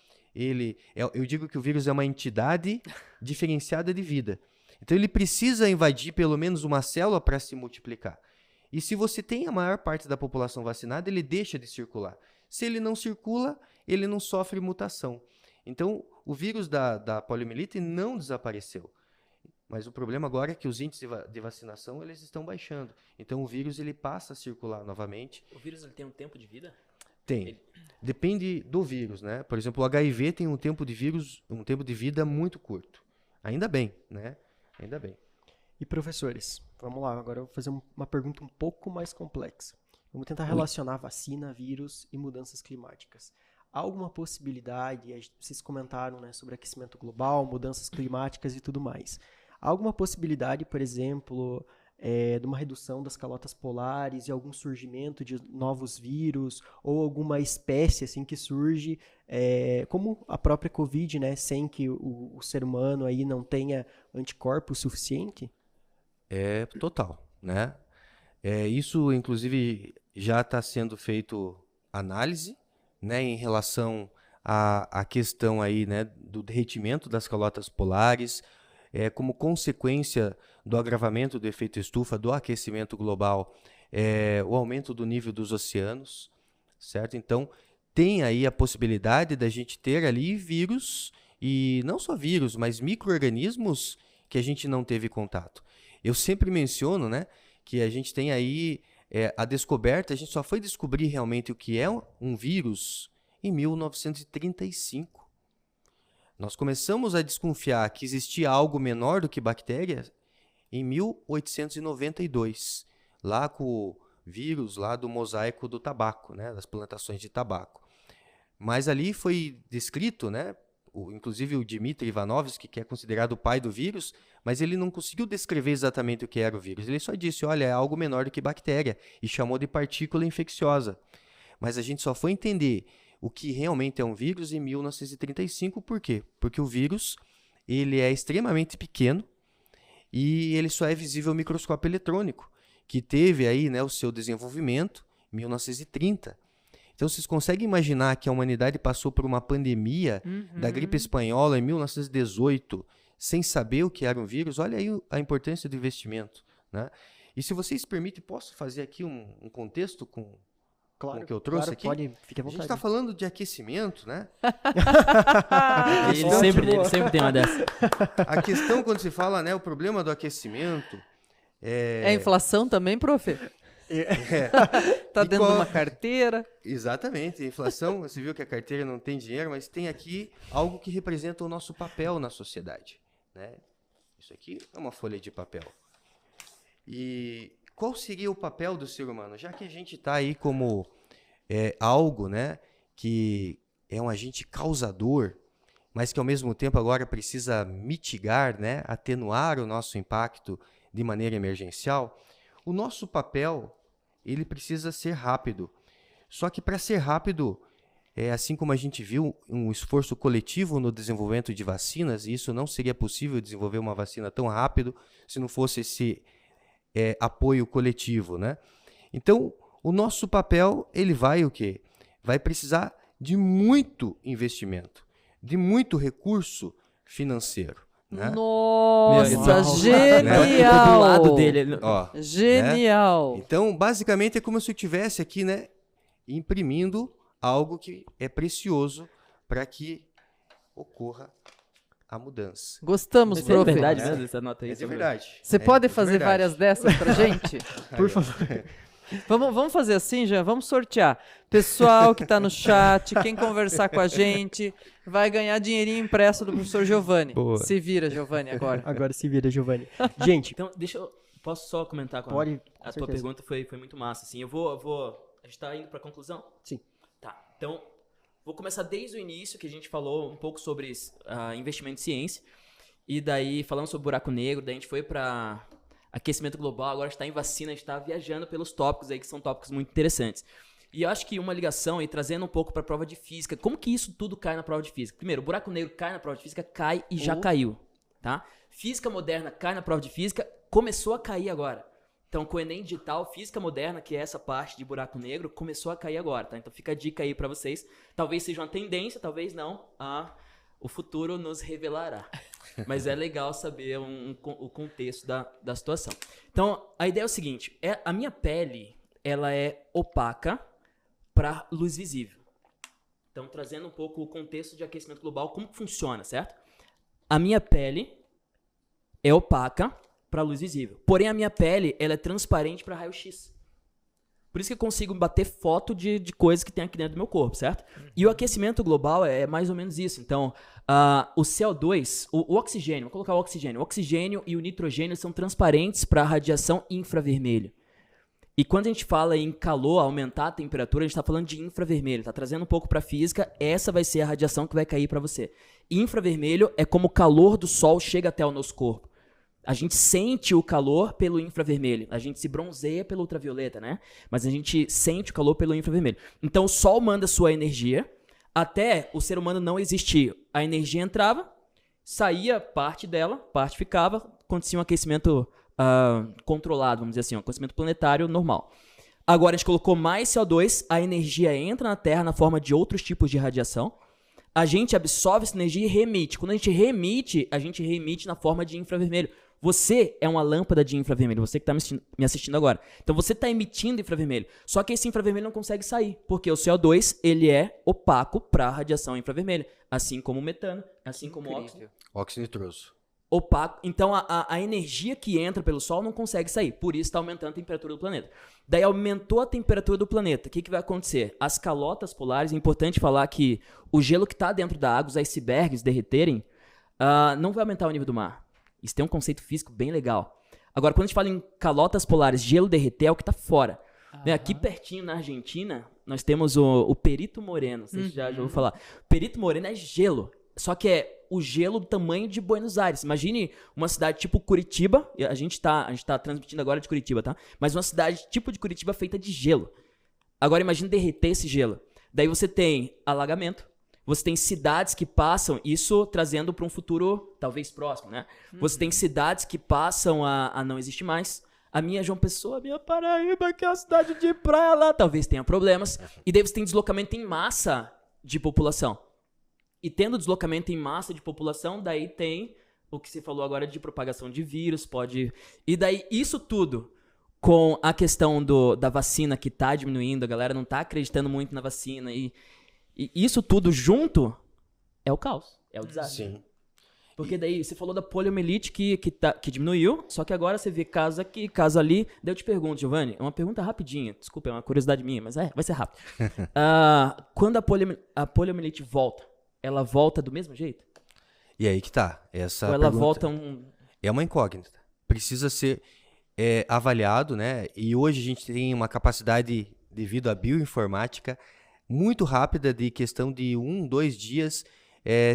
C: Eu digo que o vírus é uma entidade diferenciada de vida. Então ele precisa invadir pelo menos uma célula para se multiplicar. E se você tem a maior parte da população vacinada, ele deixa de circular. Se ele não circula, ele não sofre mutação. Então o vírus da poliomielite não desapareceu. Mas o problema agora é que os índices de vacinação eles estão baixando. Então o vírus ele passa a circular novamente.
B: O vírus ele tem um tempo de vida?
C: Tem. Depende do vírus, né? Por exemplo, o HIV tem um tempo de vida muito curto. Ainda bem, né? Ainda bem.
A: E professores, vamos lá, agora eu vou fazer uma pergunta um pouco mais complexa. Vamos tentar relacionar vacina, vírus e mudanças climáticas. Há alguma possibilidade, vocês comentaram, né, sobre aquecimento global, mudanças climáticas e tudo mais. Há alguma possibilidade, por exemplo, de uma redução das calotas polares e algum surgimento de novos vírus ou alguma espécie assim que surge, como a própria Covid, né, sem que o ser humano aí não tenha anticorpos suficiente?
C: É total, né? Isso, inclusive, já está sendo feito análise, né, em relação à questão aí, né, do derretimento das calotas polares, como consequência do agravamento do efeito estufa, do aquecimento global, o aumento do nível dos oceanos, certo? Então, tem aí a possibilidade da gente ter ali vírus, e não só vírus, mas micro-organismos que a gente não teve contato. Eu sempre menciono, né, que a gente tem aí a descoberta, a gente só foi descobrir realmente o que é um vírus em 1935. Nós começamos a desconfiar que existia algo menor do que bactéria em 1892, lá com o vírus lá do mosaico do tabaco, né, das plantações de tabaco. Mas ali foi descrito, né, inclusive o Dmitry Ivanovsky, que é considerado o pai do vírus, mas ele não conseguiu descrever exatamente o que era o vírus. Ele só disse, olha, é algo menor do que bactéria, e chamou de partícula infecciosa. Mas a gente só foi entender o que realmente é um vírus em 1935, por quê? Porque o vírus ele é extremamente pequeno e ele só é visível ao microscópio eletrônico, que teve aí, né, o seu desenvolvimento em 1930. Então, vocês conseguem imaginar que a humanidade passou por uma pandemia da gripe espanhola em 1918, sem saber o que era um vírus? Olha aí a importância do investimento, né? E se vocês permitem, posso fazer aqui um contexto com o que eu trouxe aqui?
A: Pode, fique à
C: A
A: vontade.
C: gente está falando de aquecimento, né?
B: Ele sempre tem uma dessa.
C: A questão, quando se fala, né, o problema do aquecimento...
D: É inflação também, prof? Tá dentro de uma carteira.
C: Exatamente, a inflação, você viu que a carteira não tem dinheiro, mas tem aqui algo que representa o nosso papel na sociedade, né? Isso aqui é uma folha de papel. E qual seria o papel do ser humano? Já que a gente está aí como algo, né, que é um agente causador, mas que ao mesmo tempo agora precisa mitigar, né, atenuar o nosso impacto de maneira emergencial, o nosso papel ele precisa ser rápido. Só que para ser rápido, assim como a gente viu um esforço coletivo no desenvolvimento de vacinas, e isso não seria possível desenvolver uma vacina tão rápido se não fosse esse apoio coletivo, né? Então, o nosso papel ele vai o quê? Vai precisar de muito investimento, de muito recurso financeiro. Né?
D: Nossa,
B: Tô
D: genial!
B: do lado dele.
C: Ó,
D: Genial!
C: né? Então, basicamente, é como se eu estivesse aqui, né, imprimindo algo que é precioso para que ocorra a mudança.
D: Gostamos,
B: É
D: prof.
B: verdade mesmo essa nota aí?
C: É verdade.
D: Você pode
C: É
D: fazer
C: verdade.
D: várias dessas pra gente?
A: Por favor.
D: Vamos fazer assim, já? Vamos sortear. Pessoal que tá no chat, quem conversar com a gente, vai ganhar dinheirinho impresso do professor Giovanni.
C: Boa.
D: Se vira, Giovanni, agora.
A: Agora se vira, Giovanni. Gente,
B: Então, posso só comentar com
A: pode. Com
B: a tua
A: certeza.
B: pergunta foi muito massa, assim. A gente tá indo pra conclusão?
A: Sim.
B: Tá, então, vou começar desde o início, que a gente falou um pouco sobre investimento em ciência, e daí falamos sobre buraco negro, daí a gente foi pra aquecimento global, agora está em vacina, a gente está viajando pelos tópicos aí, que são tópicos muito interessantes. E eu acho que uma ligação, e trazendo um pouco para a prova de física, como que isso tudo cai na prova de física? Primeiro, o buraco negro cai na prova de física, cai e já caiu, tá? Física moderna cai na prova de física, começou a cair agora. Então, com o Enem Digital, física moderna, que é essa parte de buraco negro, começou a cair agora, tá? Então fica a dica aí para vocês. Talvez seja uma tendência, talvez não. O futuro nos revelará. Mas é legal saber o contexto da situação. Então, a ideia é o seguinte. A minha pele, ela é opaca para luz visível. Então, trazendo um pouco o contexto de aquecimento global, como que funciona, certo? A minha pele é opaca para luz visível. Porém, a minha pele ela é transparente para raio-x. Por isso que eu consigo bater foto de coisas que tem aqui dentro do meu corpo, certo? E o aquecimento global é mais ou menos isso. Então, o CO2, o oxigênio, vou colocar o oxigênio e o nitrogênio são transparentes para a radiação infravermelho. E quando a gente fala em calor, aumentar a temperatura, a gente está falando de infravermelho, tá trazendo um pouco para a física, essa vai ser a radiação que vai cair para você. Infravermelho é como o calor do sol chega até o nosso corpo. A gente sente o calor pelo infravermelho. A gente se bronzeia pelo ultravioleta, né? Mas a gente sente o calor pelo infravermelho. Então o sol manda sua energia até o ser humano não existir. A energia entrava, saía parte dela, parte ficava, acontecia um aquecimento controlado, vamos dizer assim, um aquecimento planetário normal. Agora a gente colocou mais CO2, a energia entra na Terra na forma de outros tipos de radiação. A gente absorve essa energia e remite. Quando a gente remite na forma de infravermelho. Você é uma lâmpada de infravermelho, você que está me assistindo agora. Então você está emitindo infravermelho. Só que esse infravermelho não consegue sair, porque o CO2 ele é opaco para a radiação infravermelha. Assim como o metano, assim como o óxido.
C: Óxido nitroso.
B: Opaco. Então a energia que entra pelo Sol não consegue sair. Por isso está aumentando a temperatura do planeta. Daí aumentou a temperatura do planeta. O que vai acontecer? As calotas polares, é importante falar que o gelo que está dentro da água, os icebergs derreterem, não vai aumentar o nível do mar. Isso tem um conceito físico bem legal. Agora, quando a gente fala em calotas polares, gelo derreter é o que está fora. Aqui pertinho, na Argentina, nós temos o Perito Moreno. Vocês já ouviram falar. Perito Moreno é gelo. Só que é o gelo do tamanho de Buenos Aires. Imagine uma cidade tipo Curitiba. A gente tá transmitindo agora de Curitiba, tá? Mas uma cidade tipo de Curitiba feita de gelo. Agora imagine derreter esse gelo. Daí você tem alagamento. Você tem cidades que passam, isso trazendo para um futuro talvez próximo, né? Você tem cidades que passam a não existir mais. A minha João Pessoa, a minha Paraíba, que é a cidade de praia lá, talvez tenha problemas. E daí você tem deslocamento em massa de população. E tendo deslocamento em massa de população, daí tem o que você falou agora de propagação de vírus, pode... E daí isso tudo, com a questão da vacina que tá diminuindo, a galera não tá acreditando muito na vacina, e isso tudo junto é o caos, é o desastre.
C: Sim.
B: Porque daí você falou da poliomielite que diminuiu, só que agora você vê caso aqui, caso ali. Daí eu te pergunto, Giovanni, é uma pergunta rapidinha, desculpa, é uma curiosidade minha, mas vai ser rápido. Quando a poliomielite volta, ela volta do mesmo jeito?
C: E aí que tá.
B: Ou ela volta
C: É uma incógnita. Precisa ser avaliado, né? E hoje a gente tem uma capacidade, devido à bioinformática, muito rápida, de questão de 1-2 dias,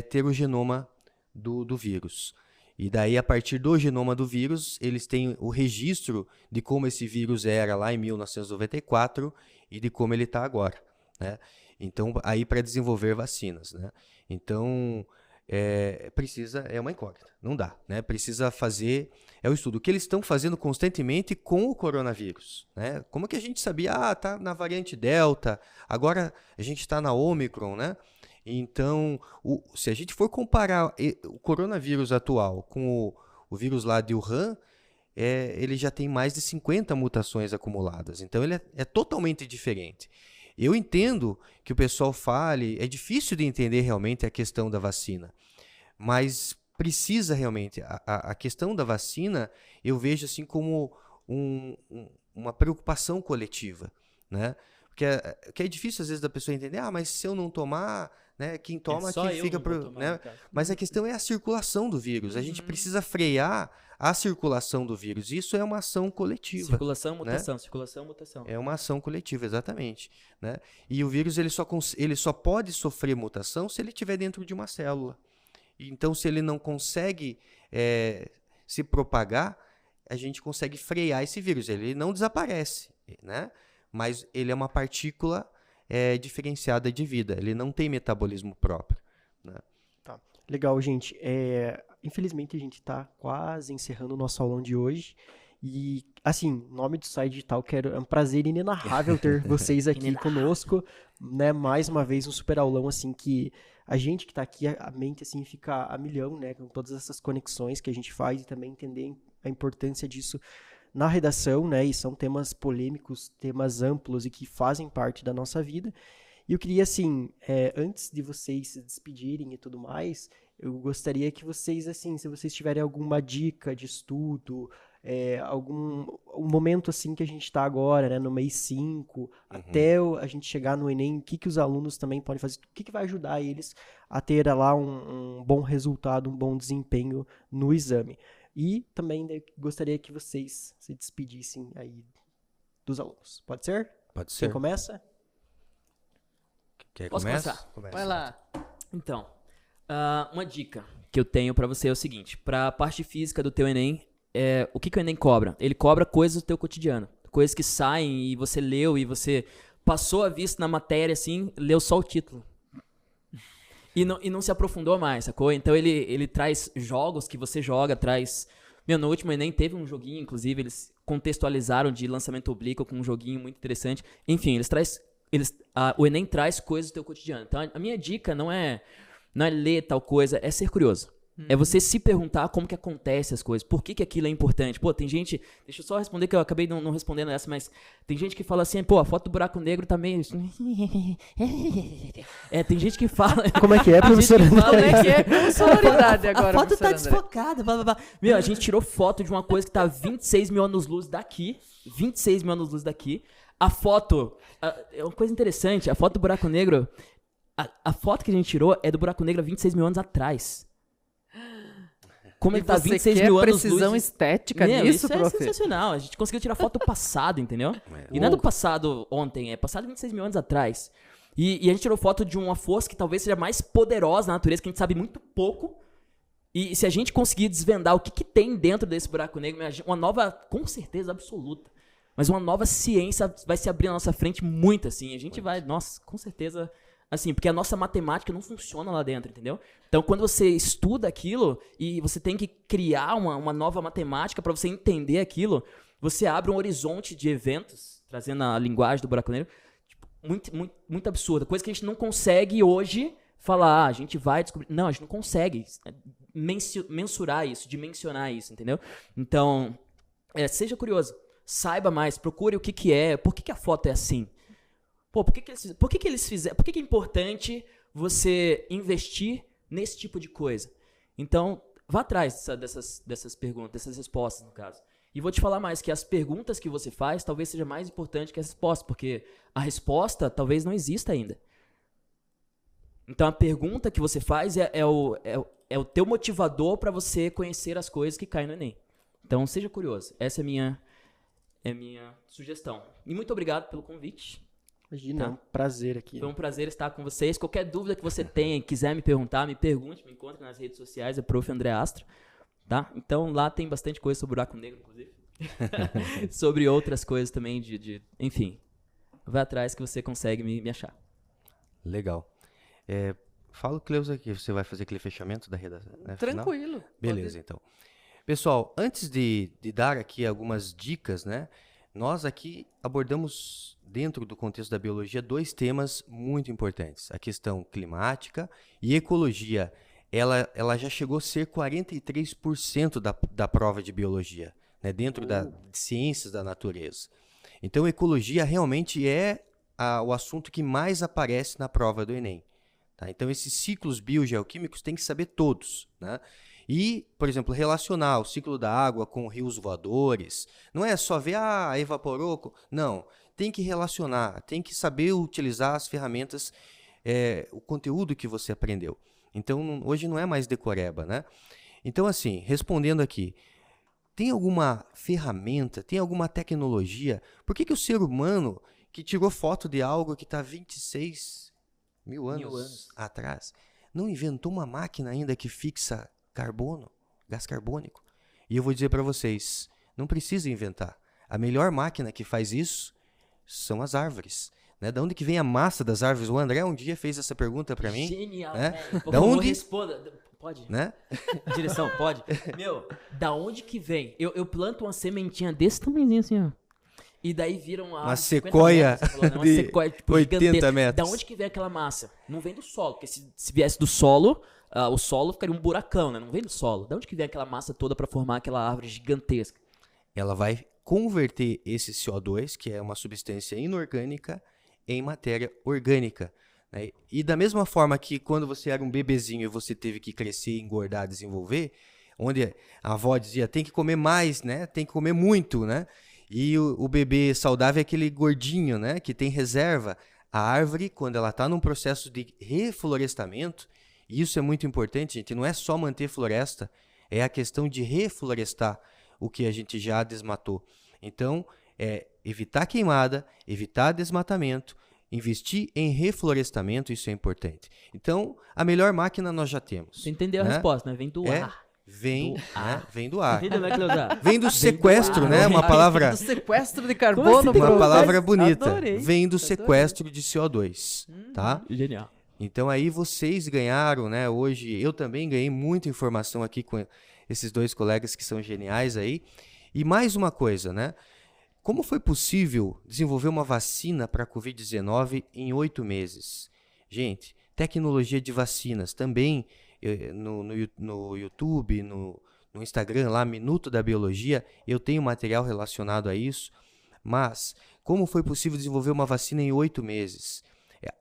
C: ter o genoma do vírus. E daí, a partir do genoma do vírus, eles têm o registro de como esse vírus era lá em 1994 e de como ele está agora, né? Então, aí para desenvolver vacinas, né? Então, é uma incógnita, não dá, né? Precisa fazer, o estudo. O que eles estão fazendo constantemente com o coronavírus, né? Como que a gente sabia, tá na variante Delta, agora a gente está na Omicron, né? Então, se a gente for comparar o coronavírus atual com o vírus lá de Wuhan, ele já tem mais de 50 mutações acumuladas. Então, ele é totalmente diferente. Eu entendo que o pessoal fale, é difícil de entender realmente a questão da vacina, mas precisa realmente, a questão da vacina, eu vejo assim como uma preocupação coletiva, né? Porque é difícil às vezes da pessoa entender, mas se eu não tomar, né, quem toma aqui fica... né? Mas a questão é a circulação do vírus, a gente precisa frear a circulação do vírus. Isso é uma ação coletiva.
B: Circulação, mutação,
C: né?
B: circulação, mutação.
C: É uma ação coletiva, exatamente, né? E o vírus ele só pode sofrer mutação se ele estiver dentro de uma célula. Então, se ele não consegue se propagar, a gente consegue frear esse vírus. Ele não desaparece, né? Mas ele é uma partícula diferenciada de vida. Ele não tem metabolismo próprio, né?
A: Tá. Legal, gente. Infelizmente, a gente está quase encerrando o nosso aulão de hoje. E, assim, nome do Sai Digital, é um prazer inenarrável ter vocês aqui conosco, né? Mais uma vez, um super aulão, assim, que a gente que está aqui, a mente, assim, fica a milhão, né? Com todas essas conexões que a gente faz e também entender a importância disso na redação, né? E são temas polêmicos, temas amplos e que fazem parte da nossa vida. E eu queria, assim, antes de vocês se despedirem e tudo mais, eu gostaria que vocês, assim, se vocês tiverem alguma dica de estudo, um momento assim que a gente está agora, né, no mês 5, até a gente chegar no Enem, o que os alunos também podem fazer, o que vai ajudar eles a ter lá um bom resultado, um bom desempenho no exame. E também gostaria que vocês se despedissem aí dos alunos. Pode ser?
C: Pode ser.
A: Quem começa?
C: Quer
B: Posso
C: começa?
B: começar?
C: Começa.
D: Vai lá.
B: Então, uma dica que eu tenho pra você é o seguinte: pra parte física do teu Enem, o que o Enem cobra? Ele cobra coisas do teu cotidiano, coisas que saem e você leu e você passou a vista na matéria, assim, leu só o título. E não se aprofundou mais, sacou? Então ele traz jogos que você joga, traz... no último Enem teve um joguinho, inclusive, eles contextualizaram de lançamento oblíquo com um joguinho muito interessante. Enfim, o Enem traz coisas do teu cotidiano. Então, a minha dica não é ler tal coisa, é ser curioso. É você se perguntar como que acontece as coisas, por que aquilo é importante. Pô, tem gente... Deixa eu só responder, que eu acabei não respondendo essa, mas tem gente que fala assim, pô, a foto do buraco negro tá meio... Tem gente que fala...
A: Como é que é, professor?
D: Como é que é com sonoridade agora,
B: A foto tá
D: professor André?
B: desfocada, blá, blá, blá. Meu, a gente tirou foto de uma coisa que tá 26 mil anos-luz daqui. 26 mil anos-luz daqui. A foto... é uma coisa interessante, a foto do buraco negro... A foto que a gente tirou é do buraco negro há 26 mil anos atrás. Como
D: E
B: ele tá
D: você
B: 26
D: quer
B: mil anos
D: precisão
B: luz...
D: estética
B: Meu,
D: nisso,
B: isso é
D: prof?
B: sensacional. A gente conseguiu tirar foto do passado, entendeu? E não é do passado ontem, é passado 26 mil anos atrás. E a gente tirou foto de uma força que talvez seja mais poderosa na natureza, que a gente sabe muito pouco. E se a gente conseguir desvendar o que tem dentro desse buraco negro, uma nova, com certeza absoluta, mas uma nova ciência vai se abrir na nossa frente muito, assim. A gente vai, nossa, com certeza... Assim, porque a nossa matemática não funciona lá dentro, entendeu? Então, quando você estuda aquilo e você tem que criar uma nova matemática para você entender aquilo, você abre um horizonte de eventos, trazendo a linguagem do buraco negro, tipo, muito absurda. Coisa que a gente não consegue hoje falar, a gente vai descobrir... Não, a gente não consegue mensurar isso, dimensionar isso, entendeu? Então, seja curioso, saiba mais, procure o que é, por que a foto é assim. Pô, por que eles fizeram? Por que é importante você investir nesse tipo de coisa? Então, vá atrás dessas perguntas, dessas respostas, no caso. E vou te falar mais, que as perguntas que você faz talvez seja mais importante que as respostas, porque a resposta talvez não exista ainda. Então, a pergunta que você faz é o teu motivador para você conhecer as coisas que caem no Enem. Então, seja curioso. Essa é a minha sugestão. E muito obrigado pelo convite.
A: Imagina, é um prazer aqui.
B: Foi um prazer estar com vocês. Qualquer dúvida que você tenha, quiser me perguntar, me pergunte, me encontre nas redes sociais, é Prof. André Astro, tá? Então lá tem bastante coisa sobre o buraco negro, inclusive. Sobre outras coisas também, enfim. Vai atrás que você consegue me achar.
C: Legal. Fala, Cleusa, que você vai fazer aquele fechamento da redação, né, final?
D: Tranquilo.
C: Beleza, então. Pessoal, antes de dar aqui algumas dicas, né? Nós aqui abordamos, dentro do contexto da biologia, 2 temas muito importantes. A questão climática e ecologia. Ela já chegou a ser 43% da prova de biologia, né, dentro de ciências da natureza. Então, ecologia realmente é o assunto que mais aparece na prova do Enem. Tá? Então, esses ciclos biogeoquímicos tem que saber todos, né? E, por exemplo, relacionar o ciclo da água com rios voadores. Não é só ver, evaporou. Não, tem que relacionar, tem que saber utilizar as ferramentas, o conteúdo que você aprendeu. Então, hoje não é mais decoreba, né? Então, assim, respondendo aqui, tem alguma ferramenta, tem alguma tecnologia? Por que o ser humano que tirou foto de algo que está 26 mil anos atrás não inventou uma máquina ainda que fixa carbono, gás carbônico? E eu vou dizer para vocês, não precisa inventar. A melhor máquina que faz isso são as árvores. Né? Da onde que vem a massa das árvores? O André um dia fez essa pergunta para mim.
B: Genial,
C: né?
B: velho. Por
C: Da
B: favor,
C: onde?
B: responda. Pode?
C: Né?
B: Direção, pode? Meu, da onde que vem? Eu planto uma sementinha desse tamanhozinho assim, ó. E daí vira uma
C: sequoia
B: uma
C: de
B: sequoia, tipo,
C: 80
B: gigantesca.
C: metros.
B: Da onde que vem aquela massa? Não vem do solo, porque se viesse do solo, o solo ficaria um buracão, né? Não vem do solo. Da onde que vem aquela massa toda para formar aquela árvore gigantesca?
C: Ela vai converter esse CO2, que é uma substância inorgânica, em matéria orgânica. Né? E da mesma forma que quando você era um bebezinho e você teve que crescer, engordar, desenvolver, onde a avó dizia, tem que comer mais, né? Tem que comer muito, né? E o bebê saudável é aquele gordinho, né? Que tem reserva. A árvore, quando ela está num processo de reflorestamento, e isso é muito importante, gente, não é só manter floresta, é a questão de reflorestar o que a gente já desmatou. Então, evitar queimada, evitar desmatamento, investir em reflorestamento, isso é importante. Então, a melhor máquina nós já temos.
B: Você entendeu a resposta, né? Vem do ar.
C: Vem do ar.
B: Entendeu, né, Cleusa?
C: Vem do sequestro, né? Uma
D: Do
C: palavra,
D: sequestro de
B: Como
D: carbono.
B: assim?
C: uma
D: Bruno.
C: palavra bonita.
D: Adorei.
C: Vem do
D: Adorei.
C: sequestro de CO2, tá?
B: Genial.
C: Então aí vocês ganharam, né? Hoje eu também ganhei muita informação aqui com esses dois colegas que são geniais aí. E mais uma coisa, né? Como foi possível desenvolver uma vacina para a Covid-19 em 8 meses? Gente, tecnologia de vacinas também no YouTube, no Instagram, lá, Minuto da Biologia, eu tenho material relacionado a isso. Mas como foi possível desenvolver uma vacina em 8 meses?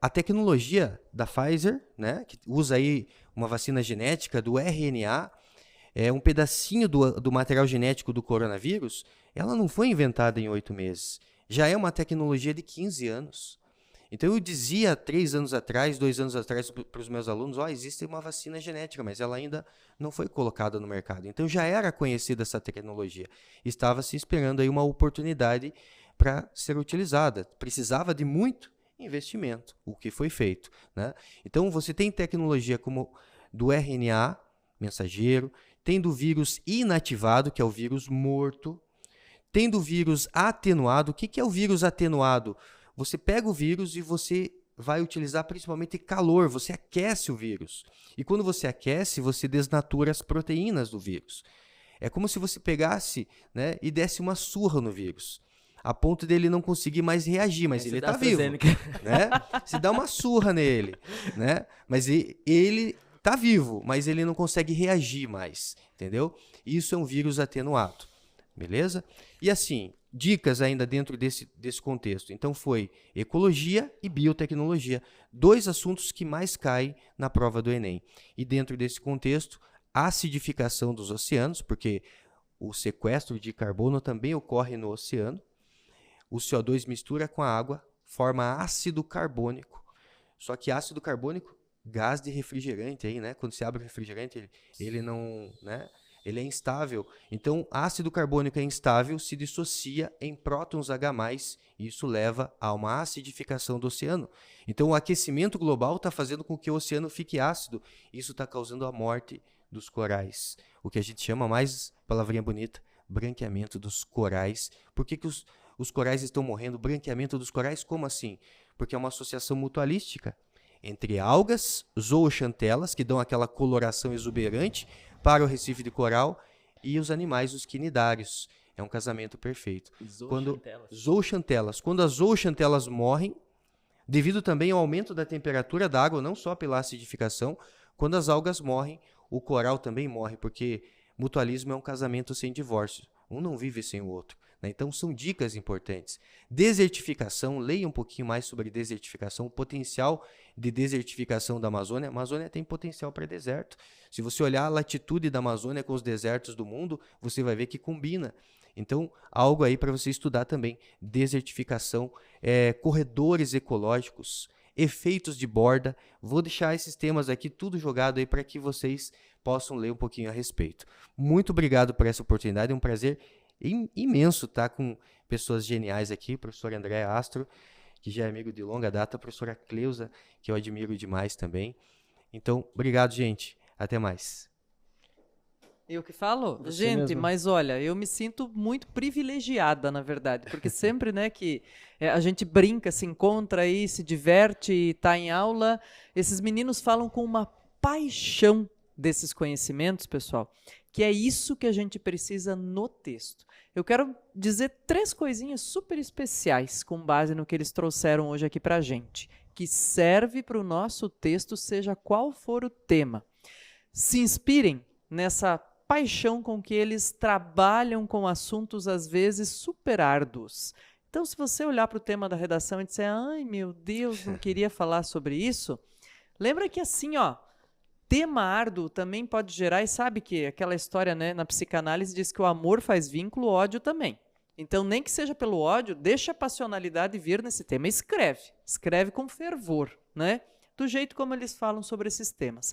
C: A tecnologia da Pfizer, né, que usa aí uma vacina genética do RNA, um pedacinho do material genético do coronavírus, ela não foi inventada em 8 meses. Já é uma tecnologia de 15 anos. Então eu dizia 3 anos atrás, 2 anos atrás para os meus alunos, existe uma vacina genética, mas ela ainda não foi colocada no mercado. Então já era conhecida essa tecnologia. Estava se esperando aí uma oportunidade para ser utilizada. Precisava de muito investimento, o que foi feito, né? Então você tem tecnologia como do RNA mensageiro, tem do vírus inativado, que é o vírus morto, tem do vírus atenuado. O que é o vírus atenuado? Você pega o vírus e você vai utilizar principalmente calor, você aquece o vírus. E quando você aquece, você desnatura as proteínas do vírus. É como se você pegasse, né, e desse uma surra no vírus, a ponto dele não conseguir mais reagir, mas ele está vivo, né? Se dá uma surra nele, né? Mas ele está vivo, mas ele não consegue reagir mais, entendeu? Isso é um vírus atenuado, beleza? E assim, dicas ainda dentro desse contexto. Então foi ecologia e biotecnologia, 2 assuntos que mais caem na prova do Enem. E dentro desse contexto, a acidificação dos oceanos, porque o sequestro de carbono também ocorre no oceano. O CO2 mistura com a água, forma ácido carbônico. Só que ácido carbônico, gás de refrigerante aí, né? Quando você abre o refrigerante, ele não, né? Ele é instável. Então, ácido carbônico é instável, se dissocia em prótons H+, e isso leva a uma acidificação do oceano. Então, o aquecimento global está fazendo com que o oceano fique ácido. Isso está causando a morte dos corais. O que a gente chama, mais palavrinha bonita, branqueamento dos corais. Por que os corais estão morrendo? Branqueamento dos corais, como assim? Porque é uma associação mutualística entre algas, zooxantelas, que dão aquela coloração exuberante para o recife de coral, e os animais, os quinidários. É um casamento perfeito. Zooxantelas. Quando as zooxantelas morrem, devido também ao aumento da temperatura da água, não só pela acidificação, quando as algas morrem, o coral também morre, porque mutualismo é um casamento sem divórcio. Um não vive sem o outro. Então, são dicas importantes. Desertificação, leia um pouquinho mais sobre desertificação, o potencial de desertificação da Amazônia. A Amazônia tem potencial para deserto. Se você olhar a latitude da Amazônia com os desertos do mundo, você vai ver que combina. Então, algo aí para você estudar também. Desertificação, corredores ecológicos, efeitos de borda. Vou deixar esses temas aqui tudo jogado aí para que vocês possam ler um pouquinho a respeito. Muito obrigado por essa oportunidade, é um prazer imenso estar com pessoas geniais aqui, professor André Astro, que já é amigo de longa data, a professora Cleusa, que eu admiro demais também. Então, obrigado, gente. Até mais.
D: Eu que falo?
A: Você
D: Gente,
A: mesmo.
D: mas olha, eu me sinto muito privilegiada, na verdade, porque sempre, né, que a gente brinca, se encontra aí, se diverte e tá em aula, esses meninos falam com uma paixão desses conhecimentos, pessoal, que é isso que a gente precisa no texto. Eu quero dizer 3 coisinhas super especiais com base no que eles trouxeram hoje aqui pra gente, que serve para o nosso texto, seja qual for o tema. Se inspirem nessa paixão com que eles trabalham com assuntos, às vezes, super árduos. Então, se você olhar para o tema da redação e disser, ai, meu Deus, não queria falar sobre isso, lembra que assim, ó, tema árduo também pode gerar, e sabe que aquela história, né, na psicanálise diz que o amor faz vínculo, o ódio também. Então, nem que seja pelo ódio, deixa a passionalidade vir nesse tema. Escreve com fervor, né? Do jeito como eles falam sobre esses temas.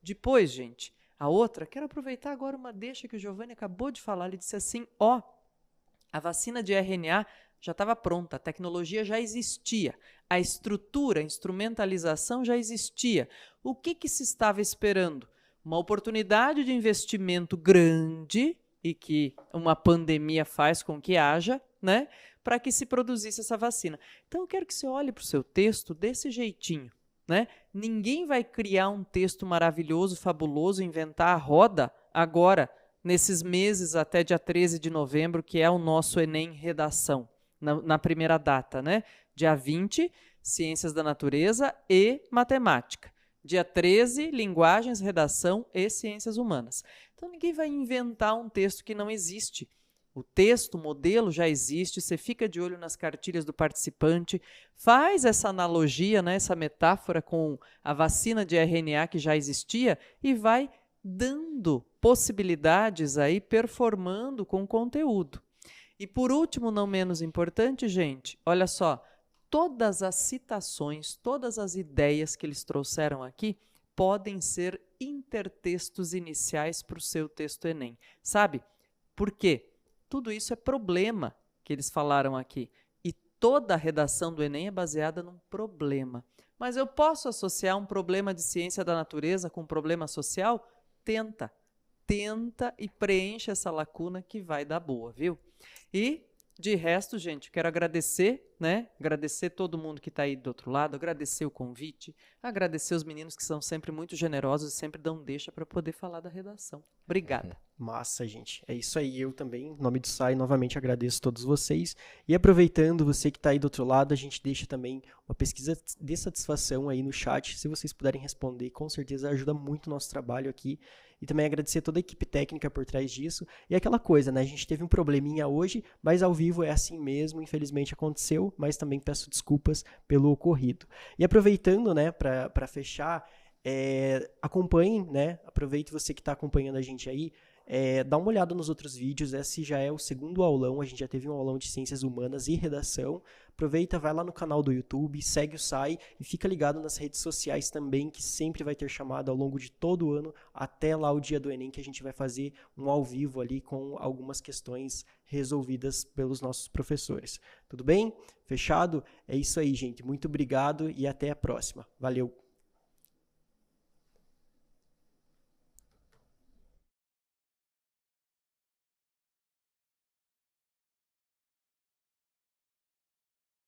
D: Depois, gente, a outra, quero aproveitar agora uma deixa que o Giovanni acabou de falar. Ele disse assim, a vacina de RNA já estava pronta, a tecnologia já existia, a estrutura, a instrumentalização já existia. O que se estava esperando? Uma oportunidade de investimento grande, e que uma pandemia faz com que haja, né, para que se produzisse essa vacina. Então, eu quero que você olhe para o seu texto desse jeitinho, né? Ninguém vai criar um texto maravilhoso, fabuloso, inventar a roda agora, nesses meses até dia 13 de novembro, que é o nosso Enem Redação, na primeira data, né? Dia 20, Ciências da Natureza e Matemática. Dia 13, Linguagens, Redação e Ciências Humanas. Então, ninguém vai inventar um texto que não existe. O texto, o modelo já existe, você fica de olho nas cartilhas do participante, faz essa analogia, né, essa metáfora com a vacina de RNA que já existia e vai dando possibilidades aí, performando com conteúdo. E por último, não menos importante, gente, olha só, todas as citações, todas as ideias que eles trouxeram aqui podem ser intertextos iniciais para o seu texto Enem. Sabe? Por quê? Tudo isso é problema que eles falaram aqui. E toda a redação do Enem é baseada num problema. Mas eu posso associar um problema de ciência da natureza com um problema social? Tenta e preenche essa lacuna que vai dar boa, viu? E, de resto, gente, quero agradecer, né? Agradecer todo mundo que está aí do outro lado, agradecer o convite, agradecer os meninos que são sempre muito generosos e sempre dão deixa para poder falar da redação. Obrigada.
A: Massa, gente. É isso aí. Eu também, em nome do SAI, novamente agradeço a todos vocês. E aproveitando, você que está aí do outro lado, a gente deixa também uma pesquisa de satisfação aí no chat. Se vocês puderem responder, com certeza ajuda muito o nosso trabalho aqui. E também agradecer toda a equipe técnica por trás disso. E aquela coisa, né? A gente teve um probleminha hoje, mas ao vivo é assim mesmo. Infelizmente aconteceu, mas também peço desculpas pelo ocorrido. E aproveitando, né, para fechar, acompanhem, né? Aproveite você que está acompanhando a gente aí. Dá uma olhada nos outros vídeos, esse já é o segundo aulão, a gente já teve um aulão de Ciências Humanas e Redação. Aproveita, vai lá no canal do YouTube, segue o SAI e fica ligado nas redes sociais também, que sempre vai ter chamada ao longo de todo o ano, até lá o dia do Enem, que a gente vai fazer um ao vivo ali com algumas questões resolvidas pelos nossos professores. Tudo bem? Fechado? É isso aí, gente. Muito obrigado e até a próxima. Valeu!